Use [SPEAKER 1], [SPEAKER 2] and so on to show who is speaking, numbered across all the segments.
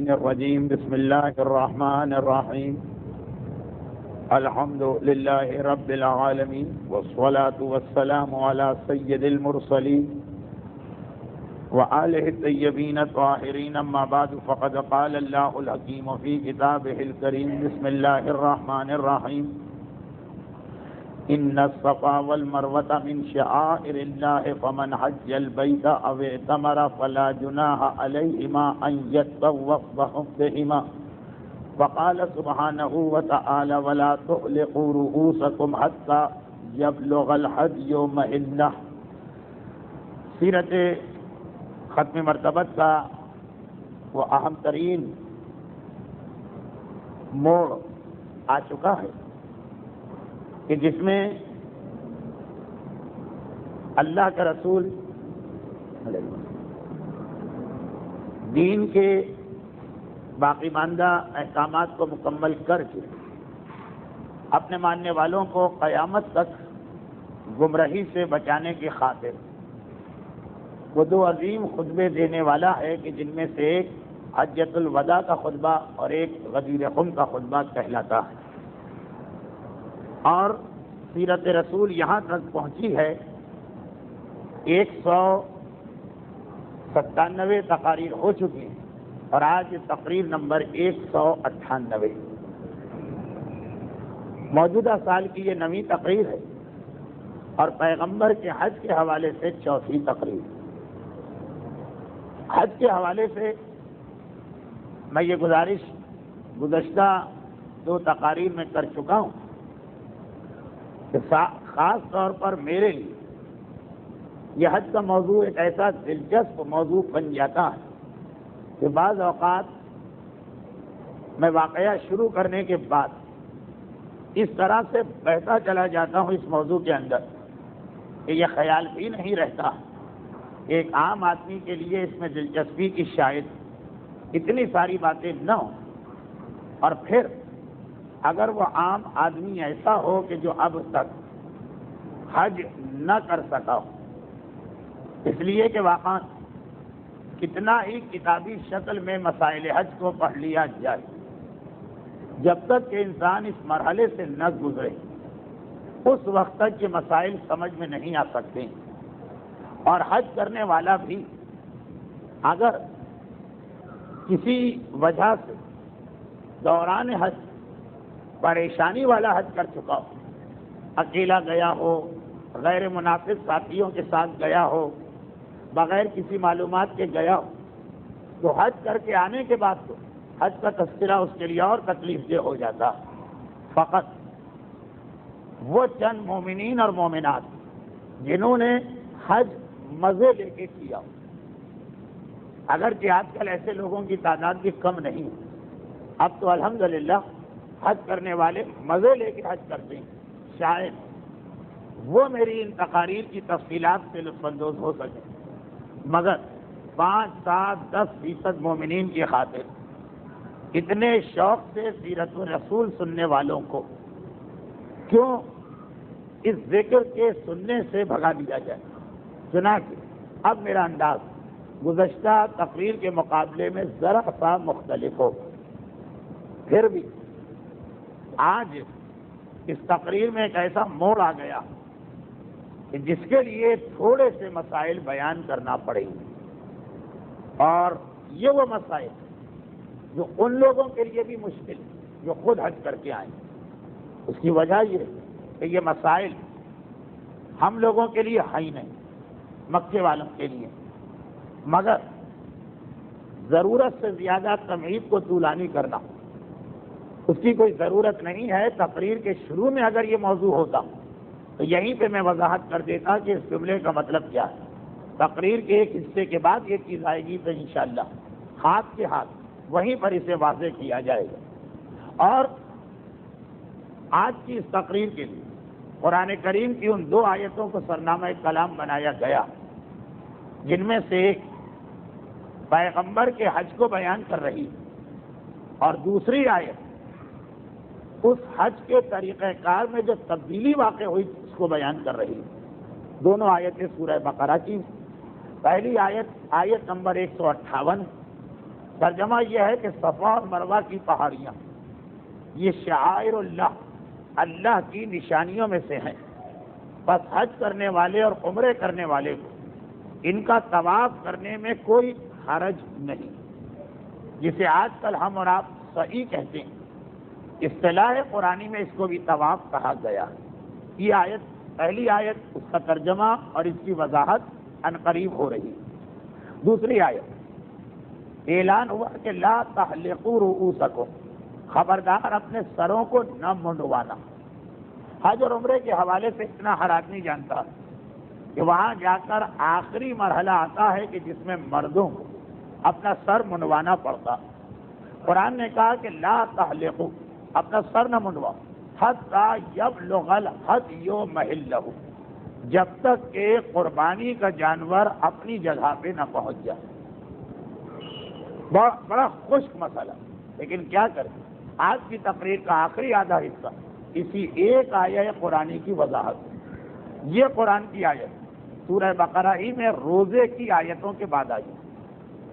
[SPEAKER 1] الشيطان الرجيم بسم الله الرحمن الرحيم الحمد لله رب العالمين والصلاة والسلام على سيد المرسلين وآله الطيبين الطاهرين أما بعد فقد قال الله الحكيم في كتابه الكريم بسم الله الرحمن الرحيم إن الصفا والمروة من شعائر الله فمن حج البيت أو اعتمر فلا جناح عليهما أن يطوف بهما وقال سبحانه وتعالى ولا تحلقوا رؤوسكم حتى يبلغ الحدي محله. سیرت ختم مرتبت کا وہ اہم ترین موڑ آ چکا ہے کہ جس میں اللہ کے رسول دین کے باقی ماندہ احکامات کو مکمل کر کے اپنے ماننے والوں کو قیامت تک گمراہی سے بچانے کی خاطر وہ دو عظیم خطبے دینے والا ہے کہ جن میں سے ایک حجۃ الوداع کا خطبہ اور ایک غدیر خم کا خطبہ کہلاتا ہے. اور سیرت رسول یہاں تک پہنچی ہے 197 تقاریر ہو چکی ہیں اور آج تقریر نمبر 198 موجودہ سال کی یہ 9ویں تقریر ہے اور پیغمبر کے حج کے حوالے سے 4تھی تقریر. حج کے حوالے سے میں یہ گزارش گزشتہ 2 تقاریر میں کر چکا ہوں کہ خاص طور پر میرے لیے یہ حج کا موضوع ایک ایسا دلچسپ موضوع بن جاتا ہے کہ بعض اوقات میں واقعہ شروع کرنے کے بعد اس طرح سے بہتا چلا جاتا ہوں اس موضوع کے اندر کہ یہ خیال بھی نہیں رہتا ایک عام آدمی کے لیے اس میں دلچسپی کی شاید اتنی ساری باتیں نہ ہوں، اور پھر اگر وہ عام آدمی ایسا ہو کہ جو اب تک حج نہ کر سکا ہو، اس لیے کہ واقعا کتنا ہی کتابی شکل میں مسائل حج کو پڑھ لیا جائے، جب تک کہ انسان اس مرحلے سے نہ گزرے اس وقت تک یہ مسائل سمجھ میں نہیں آ سکتے. اور حج کرنے والا بھی اگر کسی وجہ سے دوران حج پریشانی والا حج کر چکا ہو، اکیلا گیا ہو، غیر مناسب ساتھیوں کے ساتھ گیا ہو، بغیر کسی معلومات کے گیا ہو، تو حج کر کے آنے کے بعد تو حج کا تذکرہ اس کے لیے اور تکلیف دہ ہو جاتا. فقط وہ چند مومنین اور مومنات جنہوں نے حج مزے لے کے کیا، اگرچہ آج کل ایسے لوگوں کی تعداد بھی کم نہیں، اب تو الحمدللہ حج کرنے والے مزے لے کے حج کرتے ہیں، شاید وہ میری ان تقاریر کی تفصیلات سے لطف اندوز ہو سکے، مگر 5, 7, 10% مومنین کی خاطر اتنے شوق سے سیرت الرسول سننے والوں کو کیوں اس ذکر کے سننے سے بھگا دیا جائے. چنانچہ اب میرا انداز گزشتہ تقریر کے مقابلے میں ذرا سا مختلف ہو. پھر بھی آج اس تقریر میں ایک ایسا موڑ آ گیا کہ جس کے لیے تھوڑے سے مسائل بیان کرنا پڑیں گے، اور یہ وہ مسائل جو ان لوگوں کے لیے بھی مشکل جو خود حج کر کے آئیں. اس کی وجہ یہ کہ یہ مسائل ہم لوگوں کے لیے ہے ہی نہیں، مکے والوں کے لیے، مگر ضرورت سے زیادہ تمہید کو طولانی کرنا اس کی کوئی ضرورت نہیں ہے. تقریر کے شروع میں اگر یہ موضوع ہوتا تو یہیں پہ میں وضاحت کر دیتا کہ اس جملے کا مطلب کیا ہے. تقریر کے ایک حصے کے بعد یہ چیز آئے گی تو انشاءاللہ ہاتھ کے ہاتھ وہیں پر اسے واضح کیا جائے گا. اور آج کی اس تقریر کے لیے قرآن کریم کی ان 2 آیتوں کو سرنامہ کلام بنایا گیا جن میں سے ایک پیغمبر کے حج کو بیان کر رہی اور دوسری آیت اس حج کے طریقہ کار میں جو تبدیلی واقع ہوئی اس کو بیان کر رہی ہے. دونوں آیتیں سورہ بقرہ کی. پہلی آیت نمبر 158 ترجمہ یہ ہے کہ صفا اور مروہ کی پہاڑیاں یہ شعائر اللہ، اللہ کی نشانیوں میں سے ہیں، بس حج کرنے والے اور عمرے کرنے والے کو ان کا طواف کرنے میں کوئی حرج نہیں، جسے آج کل ہم اور آپ صحیح کہتے ہیں۔ اصطلاح قرآنی میں اس کو بھی طواف کہا گیا۔ یہ آیت، پہلی آیت، اس کا ترجمہ اور اس کی وضاحت عنقریب ہو رہی۔ دوسری آیت، اعلان ہوا کہ لا تحلقوا رؤوسکم، خبردار اپنے سروں کو نہ منڈوانا۔ حج اور عمرے کے حوالے سے اتنا ہر آدمی جانتا ہے کہ وہاں جا کر آخری مرحلہ آتا ہے کہ جس میں مردوں کو اپنا سر منڈوانا پڑتا۔ قرآن نے کہا کہ لا تحلقوا، اپنا سر نہ منڈواؤ، حتی یبلغ الہدی محلہ، جب تک کہ قربانی کا جانور اپنی جگہ پہ نہ پہنچ جائے۔ بڑا خشک مسئلہ، لیکن کیا کریں، آج کی تقریر کا آخری آدھا حصہ اسی ایک آیہ قرآنی کی وضاحت۔ یہ قرآن کی آیت سورہ بقرہ ہی میں روزے کی آیتوں کے بعد آئی۔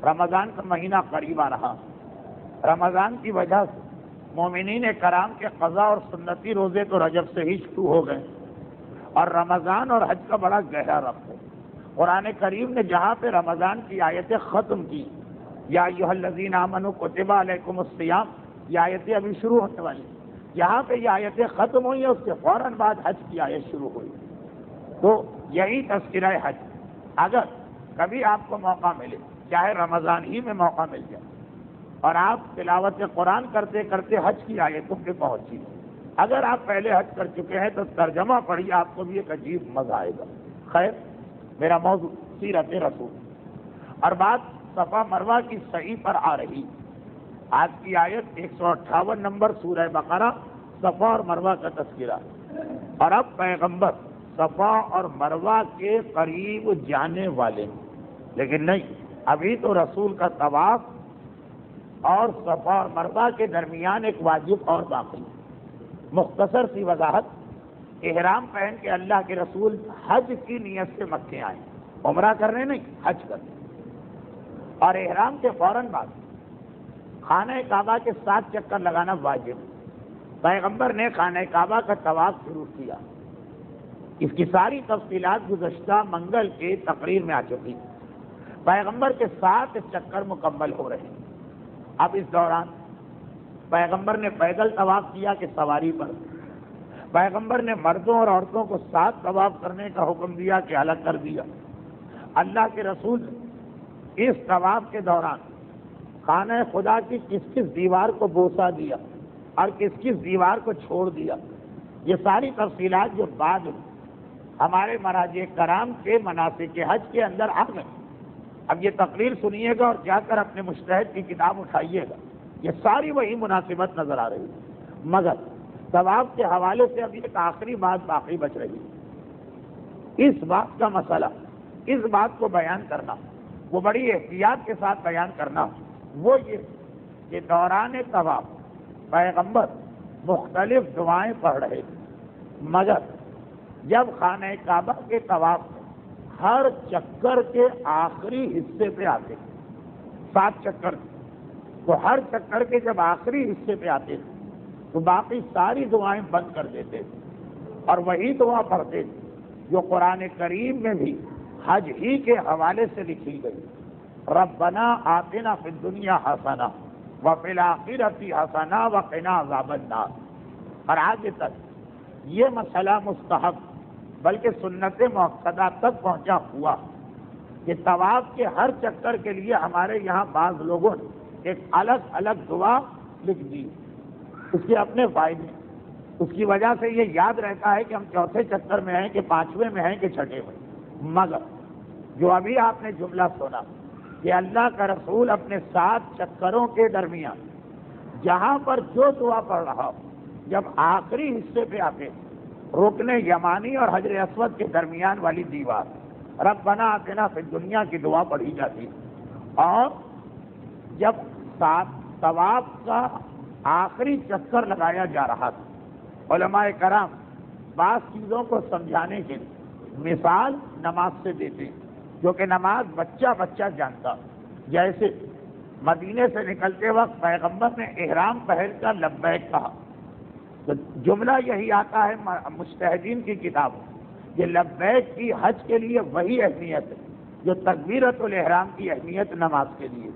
[SPEAKER 1] رمضان کا مہینہ قریب آ رہا، رمضان کی وجہ سے مومنین کرام کے قضا اور سنتی روزے تو رجب سے ہی شروع ہو گئے، اور رمضان اور حج کا بڑا گہرا ربط ہے۔ قرآن کریم نے جہاں پہ رمضان کی آیتیں ختم کی، یا ایھا الذین آمنوا کتب علیکم الصیام، یہ آیتیں ابھی شروع ہونے والی، یہاں پہ یہ آیتیں ختم ہوئی ہیں، اس کے فوراً بعد حج کی آیت شروع ہوئی۔ تو یہی تذکرہ حج۔ اگر کبھی آپ کو موقع ملے، چاہے رمضان ہی میں موقع مل جائے، اور آپ تلاوت قرآن کرتے کرتے حج کی آیتوں پہ پہنچی، اگر آپ پہلے حج کر چکے ہیں تو ترجمہ پڑھیے، آپ کو بھی ایک عجیب مزہ آئے گا۔ خیر، میرا موضوع سیرت رسول، اور بات صفا مروہ کی صحیح پر آ رہی۔ آج کی آیت 158 نمبر سورہ بقرہ، صفا اور مروہ کا تذکرہ، اور اب پیغمبر صفا اور مروہ کے قریب جانے والے، لیکن نہیں، ابھی تو رسول کا طواف اور صفا اور مروہ کے درمیان ایک واجب اور باقی۔ مختصر سی وضاحت، احرام پہن کے اللہ کے رسول حج کی نیت سے مکے آئے، عمرہ کرنے نہیں، حج کرنے، اور احرام کے فوراً بعد خانہ کعبہ کے 7 چکر لگانا واجب۔ پیغمبر نے خانہ کعبہ کا طواف شروع کیا۔ اس کی ساری تفصیلات گزشتہ منگل کے تقریر میں آ چکی۔ پیغمبر کے 7 چکر مکمل ہو رہے ہیں۔ اب اس دوران پیغمبر نے پیدل طواف کیا کہ سواری پر؟ پیغمبر نے مردوں اور عورتوں کو 7 طواف کرنے کا حکم دیا کہ الگ کر دیا؟ اللہ کے رسول اس طواف کے دوران خانہ خدا کی کس کس دیوار کو بوسہ دیا اور کس کس دیوار کو چھوڑ دیا؟ یہ ساری تفصیلات جو بعد میں ہمارے مراجع کرام کے مناسک حج کے اندر آ گئے۔ اب یہ تقریر سنیے گا اور جا کر اپنے مجتہد کی کتاب اٹھائیے گا، یہ ساری وہی مناسبت نظر آ رہی ہے، مگر طواف کے حوالے سے اب ایک آخری بات باقی بچ رہی ہے۔ اس بات کا مسئلہ، اس بات کو بیان کرنا، وہ بڑی احتیاط کے ساتھ بیان کرنا، وہ یہ کہ دوران طواف پیغمبر مختلف دعائیں پڑھ رہے تھے، مگر جب خانہ کعبہ کے طواف ہر چکر کے آخری حصے پہ آتے، 7 چکر، تو ہر چکر کے جب آخری حصے پہ آتے تھے تو باقی ساری دعائیں بند کر دیتے تھے اور وہی دعا پڑھتے تھے جو قرآن کریم میں بھی حج ہی کے حوالے سے لکھی گئی، ربنا آتنا فی الدنیا حسنہ وفی الآخرۃ حسنہ وقنا عذاب النار۔ اور آگے تک یہ مسئلہ مستحب بلکہ سنت مؤکدہ تک پہنچا ہوا کہ طواف کے ہر چکر کے لیے ہمارے یہاں بعض لوگوں نے ایک الگ الگ دعا لکھ دی۔ اس کے اپنے فائدے، اس کی وجہ سے یہ یاد رہتا ہے کہ ہم 4تھے چکر میں ہیں کہ 5ویں میں ہیں کہ 6ٹھے میں۔ مگر جو ابھی آپ نے جملہ سنا کہ اللہ کا رسول اپنے 7 چکروں کے درمیان جہاں پر جو دعا پڑھ رہا ہو، جب آخری حصے پہ آتے رکن یمانی اور حجر اسود کے درمیان والی دیوار ربنا آتنا فی الدنیا کی دعا پڑھی جاتی، اور جب طواف کا آخری چکر لگایا جا رہا تھا، علماء کرام بعض چیزوں کو سمجھانے کے لیے مثال نماز سے دیتے ہیں، جو کہ نماز بچہ بچہ جانتا، جیسے مدینے سے نکلتے وقت پیغمبر نے احرام پہن کر لبیک کہا، تو جملہ یہی آتا ہے مجتہدین کی کتاب، یہ لبیک کی حج کے لیے وہی اہمیت ہے جو تکبیرۃ الاحرام کی اہمیت نماز کے لیے۔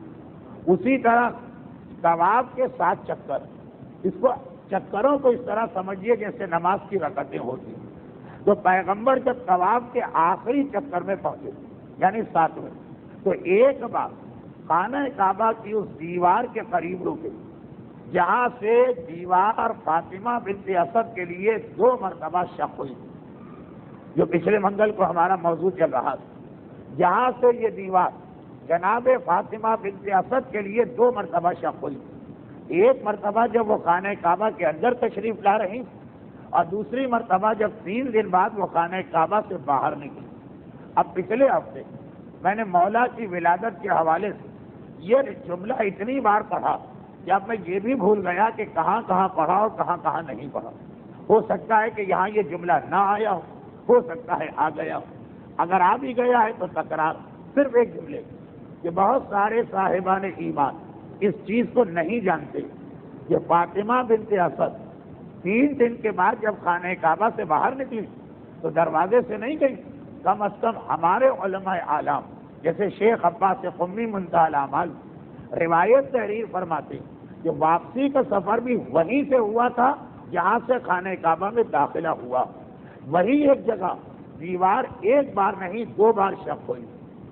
[SPEAKER 1] اسی طرح طواف کے 7 چکر، اس کو چکروں کو اس طرح سمجھیے جیسے نماز کی رکعتیں ہوتی ہیں۔ تو پیغمبر جب طواف کے آخری چکر میں پہنچے یعنی 7ویں، تو ایک بار خانہ کعبہ کی اس دیوار کے قریب رکے جہاں سے دیوار فاطمہ بنت اسد کے لیے 2 مرتبہ شق ہوئی، جو پچھلے منگل کو ہمارا موضوع چل رہا تھا۔ جہاں سے یہ دیوار جناب فاطمہ بنت اسد کے لیے 2 مرتبہ شق ہوئی، ایک مرتبہ جب وہ خانہ کعبہ کے اندر تشریف لا رہی اور دوسری مرتبہ جب 3 دن بعد وہ خانہ کعبہ سے باہر نکلی۔ اب پچھلے ہفتے میں نے مولا کی ولادت کے حوالے سے یہ جملہ اتنی بار پڑھا کہ اب میں یہ بھی بھول گیا کہ کہاں کہاں پڑھا اور کہاں کہاں نہیں پڑھا۔ ہو سکتا ہے کہ یہاں یہ جملہ نہ آیا ہو سکتا ہے آ گیا ہو۔ اگر آ بھی گیا ہے تو تکرار صرف ایک جملے کہ بہت سارے صاحبان ایمان اس چیز کو نہیں جانتے کہ فاطمہ بنت اسد 3 دن کے بعد جب خانہ کعبہ سے باہر نکلی تو دروازے سے نہیں گئی، کم از کم ہمارے علماء اعلام جیسے شیخ عباس قمی منتہی الاعمال روایت تحریر فرماتے کہ واپسی کا سفر بھی وہیں سے ہوا تھا جہاں سے خانہ کعبہ میں داخلہ ہوا، وہی ایک جگہ دیوار ایک بار نہیں 2 بار شق ہوئی۔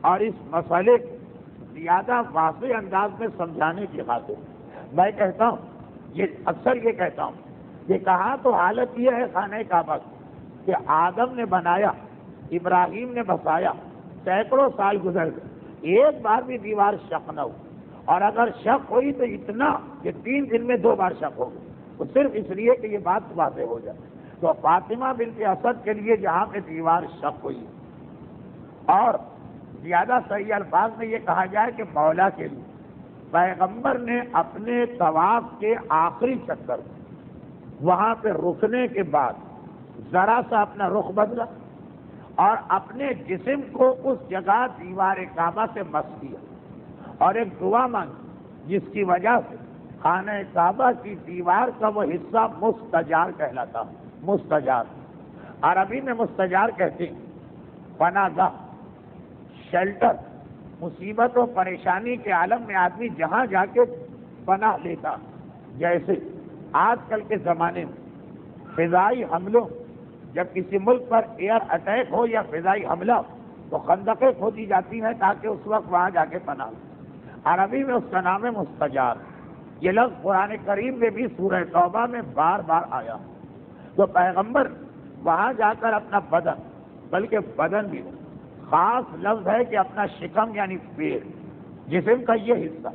[SPEAKER 1] اور اس مسئلے کو زیادہ واضح انداز میں سمجھانے کی خاطر میں کہتا ہوں، یہ اکثر یہ کہتا ہوں کہ کہاں تو حالت یہ ہے خانہ کعبہ کی کہ آدم نے بنایا، ابراہیم نے بسایا، سینکڑوں سال گزر گئے، ایک بار بھی دیوار شق نہ ہو، اور اگر شق ہوئی تو اتنا کہ 3 دن میں 2 بار شق ہو گئی، تو صرف اس لیے کہ یہ بات واضح ہو جائے۔ تو فاطمہ بنت اسد کے لیے جہاں پہ دیوار شق ہوئی، اور زیادہ صحیح الفاظ میں یہ کہا جائے کہ مولا کے لیے پیغمبر نے اپنے طواف کے آخری چکر وہاں پہ رکنے کے بعد ذرا سا اپنا رخ بدلا اور اپنے جسم کو اس جگہ دیوار کعبہ سے مس کیا اور ایک دعا مانگی جس کی وجہ سے خانہ کعبہ کی دیوار کا وہ حصہ مستجار کہلاتا، مستجار عربی میں مستجار کہتے ہیں پناہ گاہ، شیلٹر، مصیبت و پریشانی کے عالم میں آدمی جہاں جا کے پناہ لیتا، جیسے آج کل کے زمانے میں فضائی حملوں جب کسی ملک پر ایئر اٹیک ہو یا فضائی حملہ تو خندقیں کھودی جاتی ہیں تاکہ اس وقت وہاں جا کے پناہ لیں۔ عربی میں اس کا نام ہے مستجار۔ یہ لفظ قرآن کریم میں بھی سورہ توبہ میں بار بار آیا، تو پیغمبر وہاں جا کر اپنا بدن، بلکہ بدن بھی خاص لفظ ہے کہ اپنا شکم یعنی پیٹ، جسم کا یہ حصہ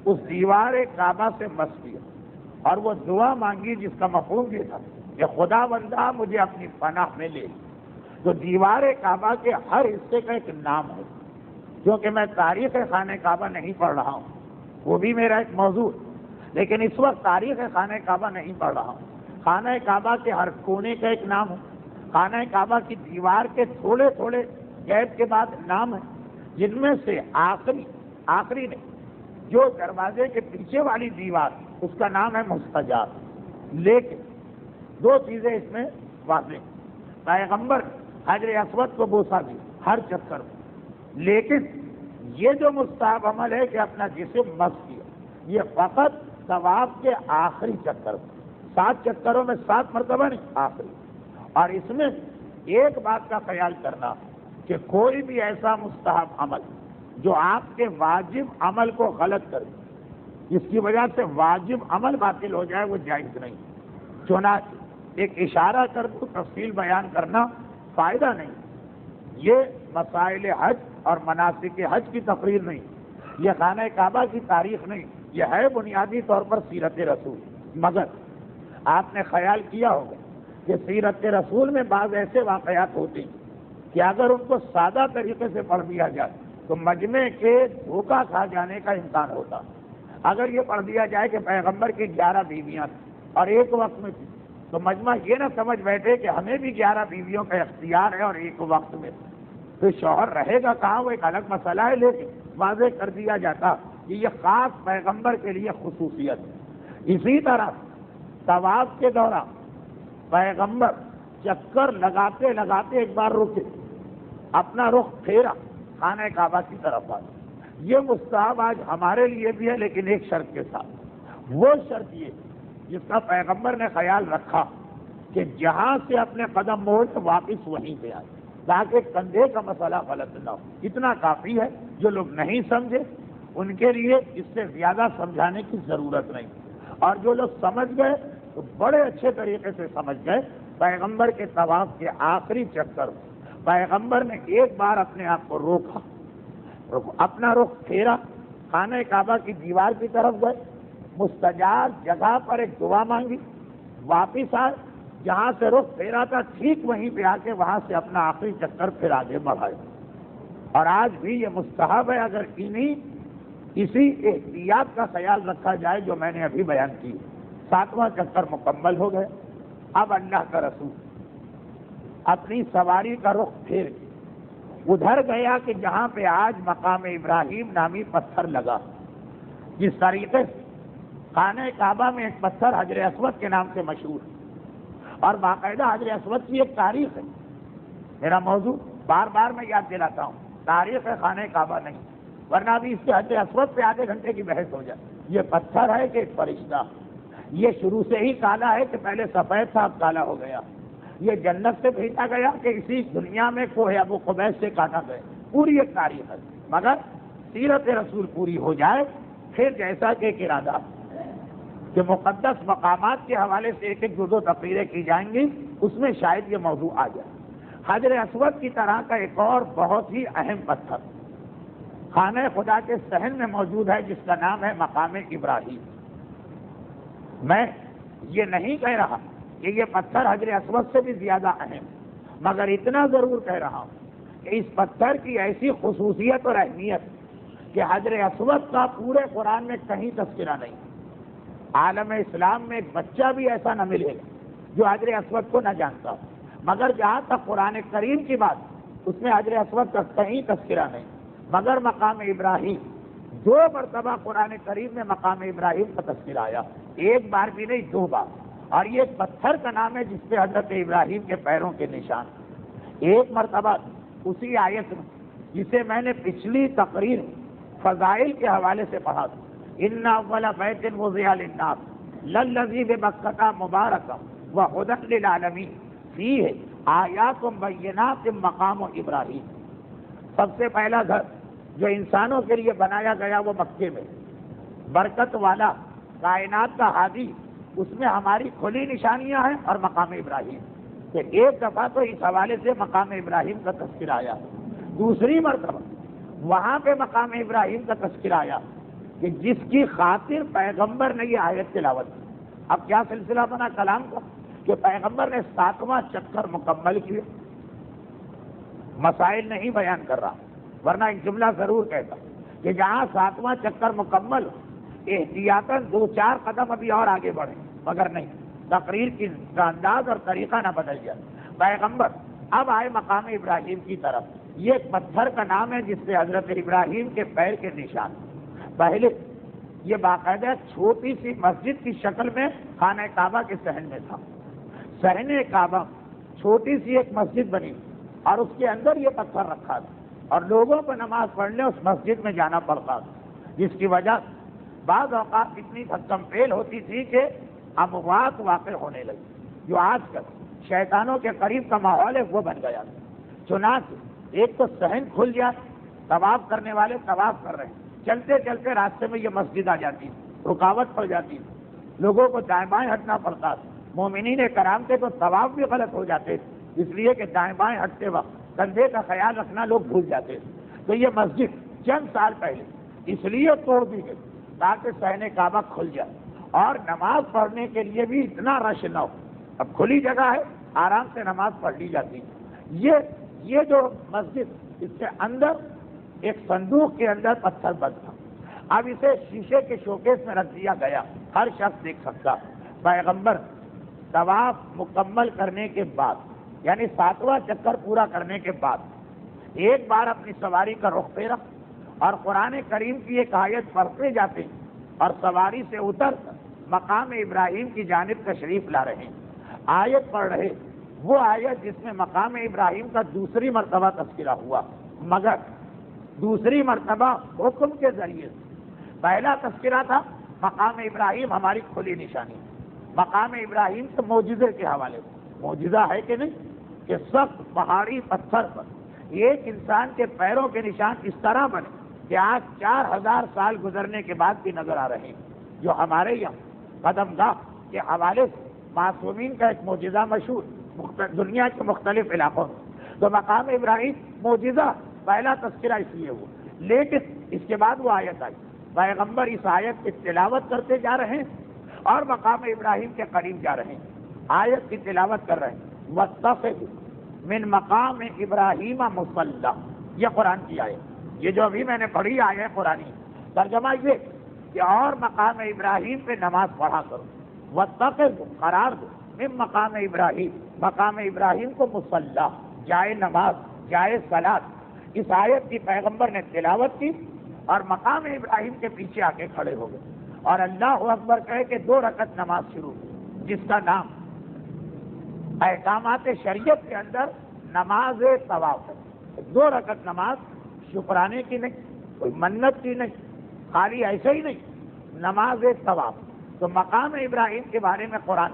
[SPEAKER 1] اس دیوار کعبہ سے مس کیا اور وہ دعا مانگی جس کا مفہوم یہ تھا کہ خدا بندہ مجھے اپنی پناہ میں لے۔ تو دیوار کعبہ کے ہر حصے کا ایک نام ہے، کیونکہ میں تاریخ خانہ کعبہ نہیں پڑھ رہا ہوں، وہ بھی میرا ایک موضوع ہے، لیکن اس وقت تاریخ خانہ کعبہ نہیں پڑھ رہا ہوں۔ خانہ کعبہ کے ہر کونے کا ایک نام ہے، خانہ کعبہ کی دیوار کے تھوڑے تھوڑے گیپ کے بعد نام ہے، جن میں سے آخری نہیں، جو دروازے کے پیچھے والی دیوار اس کا نام ہے مستجار۔ لیکن 2 چیزیں اس میں واضح، پیغمبر حجر اسود کو بوسا دی ہر چکر میں، لیکن یہ جو مستحب عمل ہے کہ اپنا جسم مس کیا، یہ فقط طواف کے آخری چکر میں، 7 چکروں میں 7 مرتبہ نہیں، آخری۔ اور اس میں ایک بات کا خیال کرنا کہ کوئی بھی ایسا مستحب عمل جو آپ کے واجب عمل کو غلط کرے، جس کی وجہ سے واجب عمل باطل ہو جائے، وہ جائز نہیں۔ چنانچہ ایک اشارہ کر دو، تفصیل بیان کرنا فائدہ نہیں۔ یہ مسائل حج اور مناسک حج کی تقریر نہیں، یہ خانہ کعبہ کی تاریخ نہیں، یہ ہے بنیادی طور پر سیرت رسول۔ مگر آپ نے خیال کیا ہوگا کہ سیرت رسول میں بعض ایسے واقعات ہوتے ہیں کہ اگر ان کو سادہ طریقے سے پڑھ دیا جائے تو مجمع کے دھوکہ کھا جانے کا امکان ہوتا۔ اگر یہ پڑھ دیا جائے کہ پیغمبر کی 11 بیویاں تھیں اور ایک وقت میں تھی، تو مجمع یہ نہ سمجھ بیٹھے کہ ہمیں بھی 11 بیویوں کا اختیار ہے اور ایک وقت میں، تو شوہر رہے گا کہاں وہ ایک الگ مسئلہ ہے، لیکن واضح کر دیا جاتا کہ یہ خاص پیغمبر کے لیے خصوصیت ہے۔ اسی طرح طواف کے دوران پیغمبر چکر لگاتے لگاتے ایک بار رکے، اپنا رخ پھیرا، خانہ کعبہ کی طرف آیا۔ یہ مستحب آج ہمارے لیے بھی ہے، لیکن ایک شرط کے ساتھ۔ وہ شرط یہ جس کا پیغمبر نے خیال رکھا کہ جہاں سے اپنے قدم موڑ واپس وہیں پہ آئے، تاکہ کندھے کا مسئلہ غلط نہ ہو۔ اتنا کافی ہے۔ جو لوگ نہیں سمجھے ان کے لیے اس سے زیادہ سمجھانے کی ضرورت نہیں، اور جو لوگ سمجھ گئے تو بڑے اچھے طریقے سے سمجھ گئے۔ پیغمبر کے طواف کے آخری چکر پیغمبر نے ایک بار اپنے آپ کو روکا، اپنا رخ پھیرا، خانہ کعبہ کی دیوار کی طرف گئے، مستجاب جگہ پر ایک دعا مانگی، واپس آئے، جہاں سے رخ پھیرا تھا ٹھیک وہیں پہ آ کے وہاں سے اپنا آخری چکر پھر آگے بڑھائے۔ اور آج بھی یہ مستحب ہے اگر اسی احتیاط کا خیال رکھا جائے جو میں نے ابھی بیان کی۔ 7واں چکر مکمل ہو گئے۔ اب اللہ کا رسول اپنی سواری کا رخ پھیر ادھر گیا کہ جہاں پہ آج مقام ابراہیم نامی پتھر لگا۔ جس طریقے سے خانہ کعبہ میں ایک پتھر حجر اسود کے نام سے مشہور ہے، اور باقاعدہ حجر اسود کی ایک تاریخ ہے۔ میرا موضوع بار بار میں یاد دلاتا ہوں، تاریخ ہے، خانہ کعبہ نہیں، ورنہ ابھی اس کے حجر اسود پہ آدھے گھنٹے کی بحث ہو جائے۔ یہ پتھر ہے کہ ایک فرشتہ، یہ شروع سے ہی کالا ہے کہ پہلے سفید تھا اب کالا ہو گیا، یہ جنت سے بھیجا گیا کہ اسی دنیا میں کوہ ابو قبیس سے کاٹا گیا۔ پوری ایک تاریخ ہے، مگر سیرت رسول پوری ہو جائے پھر جیسا کہ ایک ارادہ کہ مقدس مقامات کے حوالے سے ایک ایک دو تقریریں کی جائیں گی، اس میں شاید یہ موضوع آ جائے۔ حجر اسود کی طرح کا ایک اور بہت ہی اہم پتھر خانہ خدا کے صحن میں موجود ہے، جس کا نام ہے مقام ابراہیم۔ میں یہ نہیں کہہ رہا کہ یہ پتھر حجر اسود سے بھی زیادہ اہم، مگر اتنا ضرور کہہ رہا ہوں کہ اس پتھر کی ایسی خصوصیت اور اہمیت کہ حجر اسود کا پورے قرآن میں کہیں تذکرہ نہیں۔ عالم اسلام میں ایک بچہ بھی ایسا نہ ملے گا جو حجر اسود کو نہ جانتا ہو، مگر جہاں تک قرآن کریم کی بات اس میں حجر اسود کا کہیں تذکرہ نہیں، مگر مقام ابراہیم 2 مرتبہ قرآن کریم میں مقام ابراہیم کا تذکرہ آیا، ایک بار بھی نہیں 2 بار، اور یہ ایک پتھر کا نام ہے جس پہ حضرت ابراہیم کے پیروں کے نشان۔ ایک مرتبہ اسی آیت میں جسے میں نے پچھلی تقریر فضائل کے حوالے سے پڑھا تھا، ان اول بیت وضع للناس للذی ببکۃ مبارکا وہدی للعالمین فیہ آیات بینات مقام ابراہیم۔ سب سے پہلا گھر جو انسانوں کے لیے بنایا گیا وہ مکے میں، برکت والا، کائنات کا ہادی، اس میں ہماری کھلی نشانیاں ہیں، اور مقام ابراہیم کہ ایک دفعہ تو اس حوالے سے مقام ابراہیم کا تذکرہ آیا، دوسری مرتبہ وہاں پہ مقام ابراہیم کا تذکرہ آیا کہ جس کی خاطر پیغمبر نے یہ آیت تلاوت کی۔ اب کیا سلسلہ بنا کلام کا کہ پیغمبر نے 7واں چکر مکمل کیے۔ مسائل نہیں بیان کر رہا، ورنہ ایک جملہ ضرور کہتا کہ جہاں 7واں چکر مکمل احتیاطاً 2-4 قدم ابھی اور آگے بڑھیں، مگر نہیں، تقریر کی انداز اور طریقہ نہ بدل جائے۔ پیغمبر اب آئے مقام ابراہیم کی طرف۔ یہ ایک پتھر کا نام ہے جس سے حضرت ابراہیم کے پیر کے نشان۔ پہلے یہ باقاعدہ چھوٹی سی مسجد کی شکل میں خانہ کعبہ کے صحن میں تھا۔ صحن کعبہ چھوٹی سی ایک مسجد بنی اور اس کے اندر یہ پتھر رکھا تھا، اور لوگوں کو نماز پڑھنے اس مسجد میں جانا پڑتا تھا، جس کی وجہ بعض اوقات اتنی دھکم پیل ہوتی تھی کہ اموات واقع ہونے لگی، جو آج کل شیطانوں کے قریب کا ماحول ہے وہ بن گیا۔ چنانچہ ایک تو صحن کھل جائے، طواف کرنے والے طواف کر رہے ہیں، چلتے چلتے راستے میں یہ مسجد آ جاتی، رکاوٹ پڑ جاتی، لوگوں کو دائیں بائیں ہٹنا پڑتا تھا۔ مومنین کرام کے تو طواف بھی غلط ہو جاتے تھے، اس لیے کہ دائیں بائیں ہٹتے وقت کندھے کا خیال رکھنا لوگ بھول جاتے تھے۔ تو یہ مسجد چند سال پہلے اس لیے توڑ دی گئی تاکہ صحن کعبہ کھل جائے اور نماز پڑھنے کے لیے بھی اتنا رش نہ ہو۔ اب کھلی جگہ ہے، آرام سے نماز پڑھ لی جاتی۔ یہ جو مسجد، اس کے اندر ایک صندوق کے اندر پتھر بند تھا، اب اسے شیشے کے شوکیس میں رکھ دیا گیا، ہر شخص دیکھ سکتا۔ پیغمبر طواف مکمل کرنے کے بعد، یعنی 7واں چکر پورا کرنے کے بعد، ایک بار اپنی سواری کا رخ پھیرا اور قرآن کریم کی ایک آیت پڑھتے جاتے ہیں اور سواری سے اتر مقام ابراہیم کی جانب تشریف لا رہے ہیں، آیت پڑھ رہے، وہ آیت جس میں مقام ابراہیم کا دوسری مرتبہ تذکرہ ہوا، مگر دوسری مرتبہ حکم کے ذریعے سے۔ پہلا تذکرہ تھا مقام ابراہیم ہماری کھلی نشانی، مقام ابراہیم کے معجزے کے حوالے سے، معجزہ ہے کہ نہیں کہ سخت پہاڑی پتھر پر ایک انسان کے پیروں کے نشان اس طرح بنے کہ آج 4000 سال گزرنے کے بعد بھی نظر آ رہے ہیں، جو ہمارے یہاں قدم گاہ کے حوالے سے معصومین کا ایک معجزہ مشہور دنیا کے مختلف علاقوں میں۔ تو مقام ابراہیم معجزہ پہلا تذکرہ اس لیے ہوا، لیکن اس کے بعد وہ آیت آئی، پیغمبر اس آیت کی تلاوت کرتے جا رہے ہیں اور مقام ابراہیم کے قریب جا رہے ہیں، آیت کی تلاوت کر رہے ہیں، وَاتَّخِذْ مِن مقام ابراہیم مصلی، یہ قرآن کی آیت، یہ جو ابھی میں نے پڑھی آیت ہے قرآنی، ترجمہ یہ کہ اور مقام ابراہیم پہ نماز پڑھا کرو، وَاتَّخِذْ قرار دو من مقام ابراہیم، مقام ابراہیم کو مصلی، جائے نماز، جائے صلاۃ۔ اس آیت کی پیغمبر نے تلاوت کی اور مقام ابراہیم کے پیچھے آ کے کھڑے ہو گئے اور اللہ اکبر کہے کہ 2 رکعت نماز شروع ہوئی، جس کا نام احکامات شریعت کے اندر نماز طواف ہے۔ 2 رکعت نماز شکرانے کی نہیں، کوئی منت کی نہیں، خالی ایسے ہی نہیں، نماز طواف۔ تو مقام ابراہیم کے بارے میں قرآن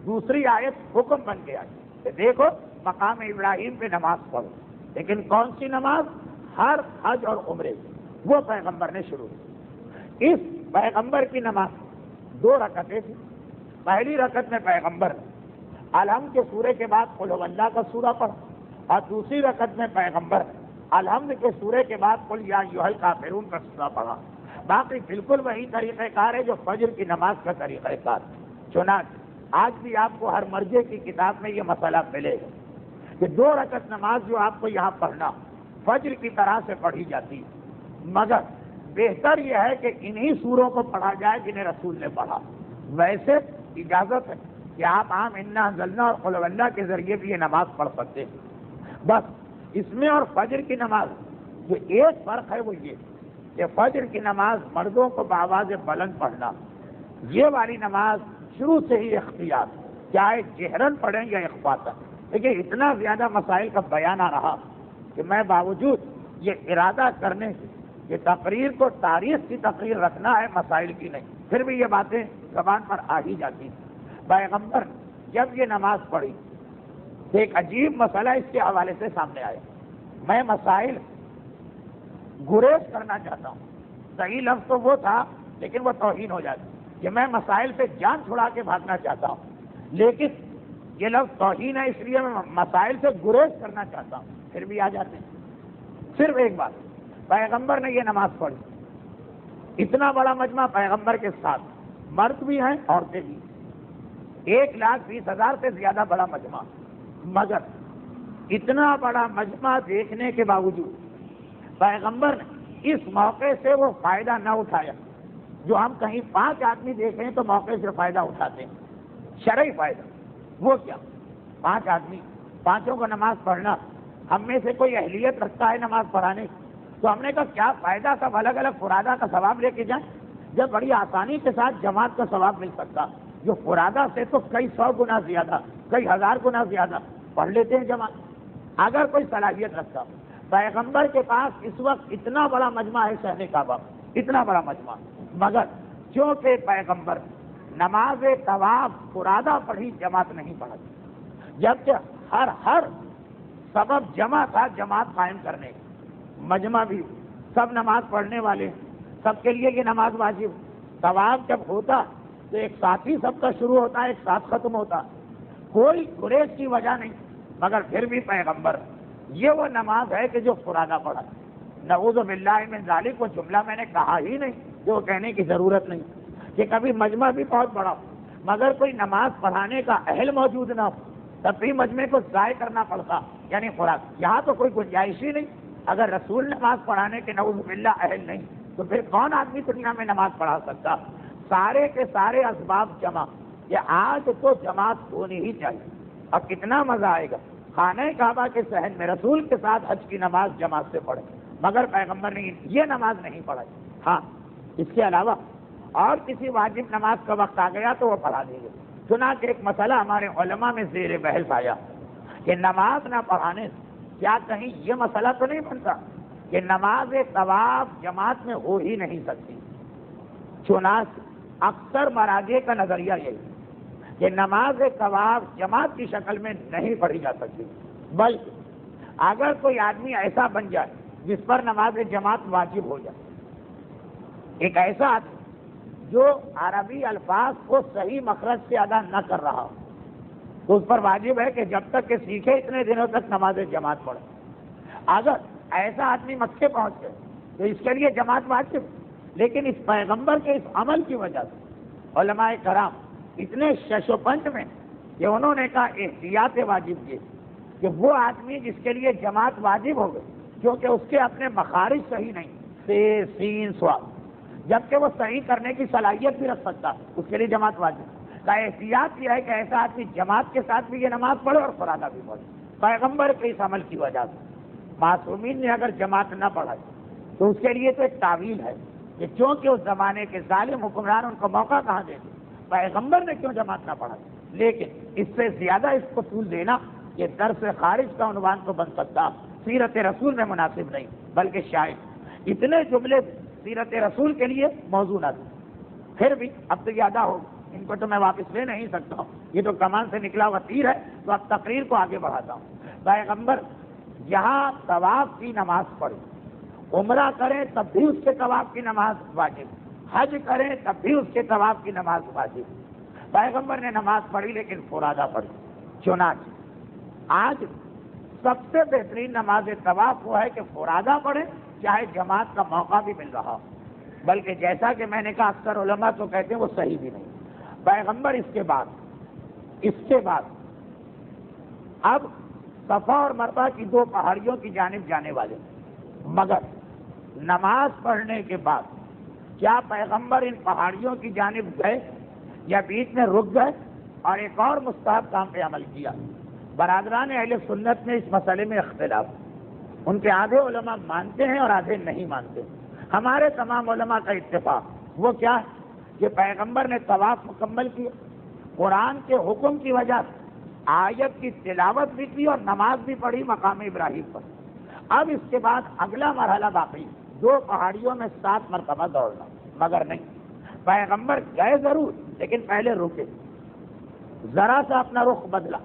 [SPEAKER 1] دوسری آیت حکم بن گیا کہ دیکھو مقام ابراہیم پہ نماز پڑھو، لیکن کون سی نماز؟ ہر حج اور عمرے کی، وہ پیغمبر نے شروع کی۔ اس پیغمبر کی نماز 2 رکعتیں تھی، پہلی رکعت میں پیغمبر نے الحمد کے سورے کے بعد قل هو اللہ کا سورہ پڑھا اور دوسری رکعت میں پیغمبر الحمد کے سورے کے بعد قل یا ایھا الکافرون کا سورہ پڑھا۔ باقی بالکل وہی طریقہ کار ہے جو فجر کی نماز کا طریقہ کار۔ چنانچہ آج بھی آپ کو ہر مرجع کی کتاب میں یہ مسئلہ ملے گا کہ 2 رکعت نماز جو آپ کو یہاں پڑھنا فجر کی طرح سے پڑھی جاتی ہے، مگر بہتر یہ ہے کہ انہی سوروں کو پڑھا جائے جنہیں رسول نے پڑھا۔ ویسے اجازت ہے کہ آپ عام انا انزلنا اور قل هو اللہ کے ذریعے بھی یہ نماز پڑھ سکتے ہیں۔ بس اس میں اور فجر کی نماز جو ایک فرق ہے وہ یہ کہ فجر کی نماز مردوں کو بآواز بلند پڑھنا، یہ والی نماز شروع سے ہی اختیار، چاہے جہرن پڑھیں یا اخفاءً۔ لیکن اتنا زیادہ مسائل کا بیان آ رہا کہ میں باوجود یہ ارادہ کرنے سے کہ تقریر کو تاریخ کی تقریر رکھنا ہے، مسائل کی نہیں، پھر بھی یہ باتیں زبان پر آ ہی جاتی ہیں۔ پیغمبر جب یہ نماز پڑھی تو ایک عجیب مسئلہ اس کے حوالے سے سامنے آیا۔ میں مسائل گریز کرنا چاہتا ہوں، صحیح لفظ تو وہ تھا لیکن وہ توہین ہو جاتی کہ میں مسائل سے جان چھڑا کے بھاگنا چاہتا ہوں، لیکن یہ لفظ توہین ہے اس لیے میں مسائل سے گریز کرنا چاہتا ہوں، پھر بھی آ جاتے ہیں۔ صرف ایک بات، پیغمبر نے یہ نماز پڑھی، اتنا بڑا مجمع پیغمبر کے ساتھ، مرد بھی ہیں عورتیں بھی، 1,20,000 سے زیادہ بڑا مجمع، مگر اتنا بڑا مجمع دیکھنے کے باوجود پیغمبر نے اس موقع سے وہ فائدہ نہ اٹھایا جو ہم کہیں 5 آدمی دیکھیں تو موقع سے فائدہ اٹھاتے ہیں، شرعی فائدہ۔ وہ کیا؟ 5 آدمی، 5 کو نماز پڑھنا، ہم میں سے کوئی اہلیت رکھتا ہے نماز پڑھانے کی؟ تو ہم نے کہا کیا فائدہ، سب الگ الگ فرادہ کا ثواب لے کے جائیں، جب بڑی آسانی کے ساتھ جماعت کا ثواب مل سکتا، جو فرادہ سے تو کئی 100 گنا زیادہ، کئی 1000 گنا زیادہ پڑھ لیتے ہیں جماعت، اگر کوئی صلاحیت رکھتا۔ پیغمبر کے پاس اس وقت اتنا بڑا مجمع ہے شہر کعبہ، اتنا بڑا مجمع، مگر چونکہ پیغمبر نماز طواف فرادہ پڑھی، جماعت نہیں پڑھی، جبکہ ہر سبب جمع تھا جماعت قائم کرنے کا، مجمع بھی سب نماز پڑھنے والے، سب کے لیے یہ نماز واجب۔ طواف جب ہوتا تو ایک ساتھ ہی سب کا شروع ہوتا ہے، ایک ساتھ ختم ہوتا، کوئی گریز کی وجہ نہیں، مگر پھر بھی پیغمبر یہ وہ نماز ہے کہ جو فرادہ پڑھا۔ نعوذ باللہ من ذالک، وہ جملہ میں نے کہا ہی نہیں، جو کہنے کی ضرورت نہیں کہ کبھی مجمع بھی بہت بڑا ہو مگر کوئی نماز پڑھانے کا اہل موجود نہ ہو، تب بھی مجمع کو ضائع کرنا پڑتا، یعنی خوراک۔ یہاں تو کوئی گنجائش ہی نہیں، اگر رسول نماز پڑھانے کے نعوذ باللہ اہل نہیں تو پھر کون آدمی دنیا میں نماز پڑھا سکتا؟ سارے کے سارے اسباب جمع، یہ آج تو جماعت ہونی ہی چاہیے۔ اور کتنا مزہ آئے گا خانہ کعبہ کے صحن میں رسول کے ساتھ حج کی نماز جماعت سے پڑھیں، مگر پیغمبر نے یہ نماز نہیں پڑھائی. ہاں اس کے علاوہ اور کسی واجب نماز کا وقت آ گیا تو وہ پڑھا دیں گے. چنانچہ ایک مسئلہ ہمارے علماء میں زیر بحث آیا کہ نماز نہ پڑھانے کیا کہیں یہ مسئلہ تو نہیں بنتا کہ نماز طواف جماعت میں ہو ہی نہیں سکتی. چنانچہ اکثر مراجع کا نظریہ یہی کہ نماز طواف جماعت کی شکل میں نہیں پڑھی جا سکتی، بلکہ اگر کوئی آدمی ایسا بن جائے جس پر نماز جماعت واجب ہو جائے، ایک ایسا آدمی جو عربی الفاظ کو صحیح مخرج سے ادا نہ کر رہا ہو، تو اس پر واجب ہے کہ جب تک کہ سیکھے اتنے دنوں تک نماز جماعت پڑھے. اگر ایسا آدمی مکے پہنچ گئے تو اس کے لیے جماعت واجب، لیکن اس پیغمبر کے اس عمل کی وجہ سے علماء کرام اتنے شش و پنج میں کہ انہوں نے کہا احتیاط واجب یہ کہ وہ آدمی جس کے لیے جماعت واجب ہو گئی کیونکہ اس کے اپنے مخارج صحیح نہیں، سے سین سواد، جبکہ وہ صحیح کرنے کی صلاحیت بھی رکھ سکتا ہے، اس کے لیے جماعت واجب. کا احتیاط یہ ہے کہ ایسا آدمی جماعت کے ساتھ بھی یہ نماز پڑھے اور فرادہ بھی پڑھے. پیغمبر کے اس عمل کی وجہ سے معصومین نے اگر جماعت نہ پڑھائی تو اس کے لیے تو ایک تعویل ہے کہ چونکہ اس زمانے کے ظالم حکمران ان کو موقع کہاں دے دے، پیغمبر نے کیوں جماعت نہ پڑھائی. لیکن اس سے زیادہ اس کو طول دینا یہ درس خارج کا عنوان تو بن سکتا، سیرت رسول میں مناسب نہیں، بلکہ شاید اتنے جملے سیرت رسول کے لیے موضوع نہ تھے. پھر بھی اب تو زیادہ ہو، ان کو تو میں واپس لے نہیں سکتا ہوں، یہ تو کمان سے نکلا ہوا تیر ہے. تو اب تقریر کو آگے بڑھاتا ہوں. پیغمبر یہاں طواف کی نماز پڑھے، عمرہ کریں تب بھی اس کے طواف کی نماز واجب، حج کریں تب بھی اس کے طواف کی نماز واجب. پیغمبر نے نماز پڑھی لیکن فرادہ پڑھی. چنانچہ آج سب سے بہترین نماز طواف وہ ہے کہ فرادہ پڑھیں چاہے جماعت کا موقع بھی مل رہا ہو. بلکہ جیسا کہ میں نے کہا اکثر علماء تو کہتے ہیں وہ صحیح بھی نہیں. پیغمبر اس کے بعد اب صفا اور مروہ کی دو پہاڑیوں کی جانب جانے والے، مگر نماز پڑھنے کے بعد کیا پیغمبر ان پہاڑیوں کی جانب گئے یا بیچ میں رک گئے اور ایک اور مستحب کام پہ عمل کیا؟ برادران اہل سنت میں اس مسئلے میں اختلاف، ان کے آدھے علماء مانتے ہیں اور آدھے نہیں مانتے. ہمارے تمام علماء کا اتفاق وہ کیا ہے کہ پیغمبر نے طواف مکمل کیا، قرآن کے حکم کی وجہ سے آیت کی تلاوت بھی کی اور نماز بھی پڑھی مقام ابراہیم پر. اب اس کے بعد اگلا مرحلہ باقی، دو پہاڑیوں میں 7 مرتبہ دوڑنا. مگر نہیں، پیغمبر گئے ضرور لیکن پہلے رکے، ذرا سا اپنا رخ بدلا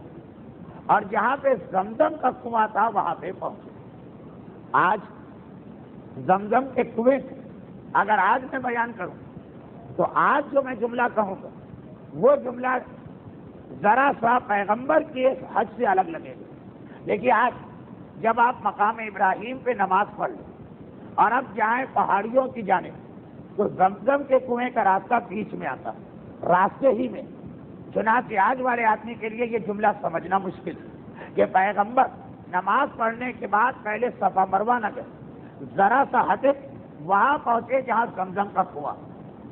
[SPEAKER 1] اور جہاں پہ زمزم کا کنواں تھا وہاں پہ پہنچے. آج زمزم کے کنویں اگر آج میں بیان کروں تو آج جو میں جملہ کہوں گا وہ جملہ ذرا سا پیغمبر کے حج سے الگ لگے گا. دیکھیے آج جب آپ مقام ابراہیم پہ نماز پڑھ لیں اور اب جائیں پہاڑیوں کی جانب تو زمزم کے کنویں کا راستہ بیچ میں آتا، راستے ہی میں. چنانچہ آج والے آدمی کے لیے یہ جملہ سمجھنا مشکل ہے کہ پیغمبر نماز پڑھنے کے بعد پہلے صفا مروہ نہ گئے، ذرا سا ہٹے وہاں پہنچے جہاں زمزم کا کنواں.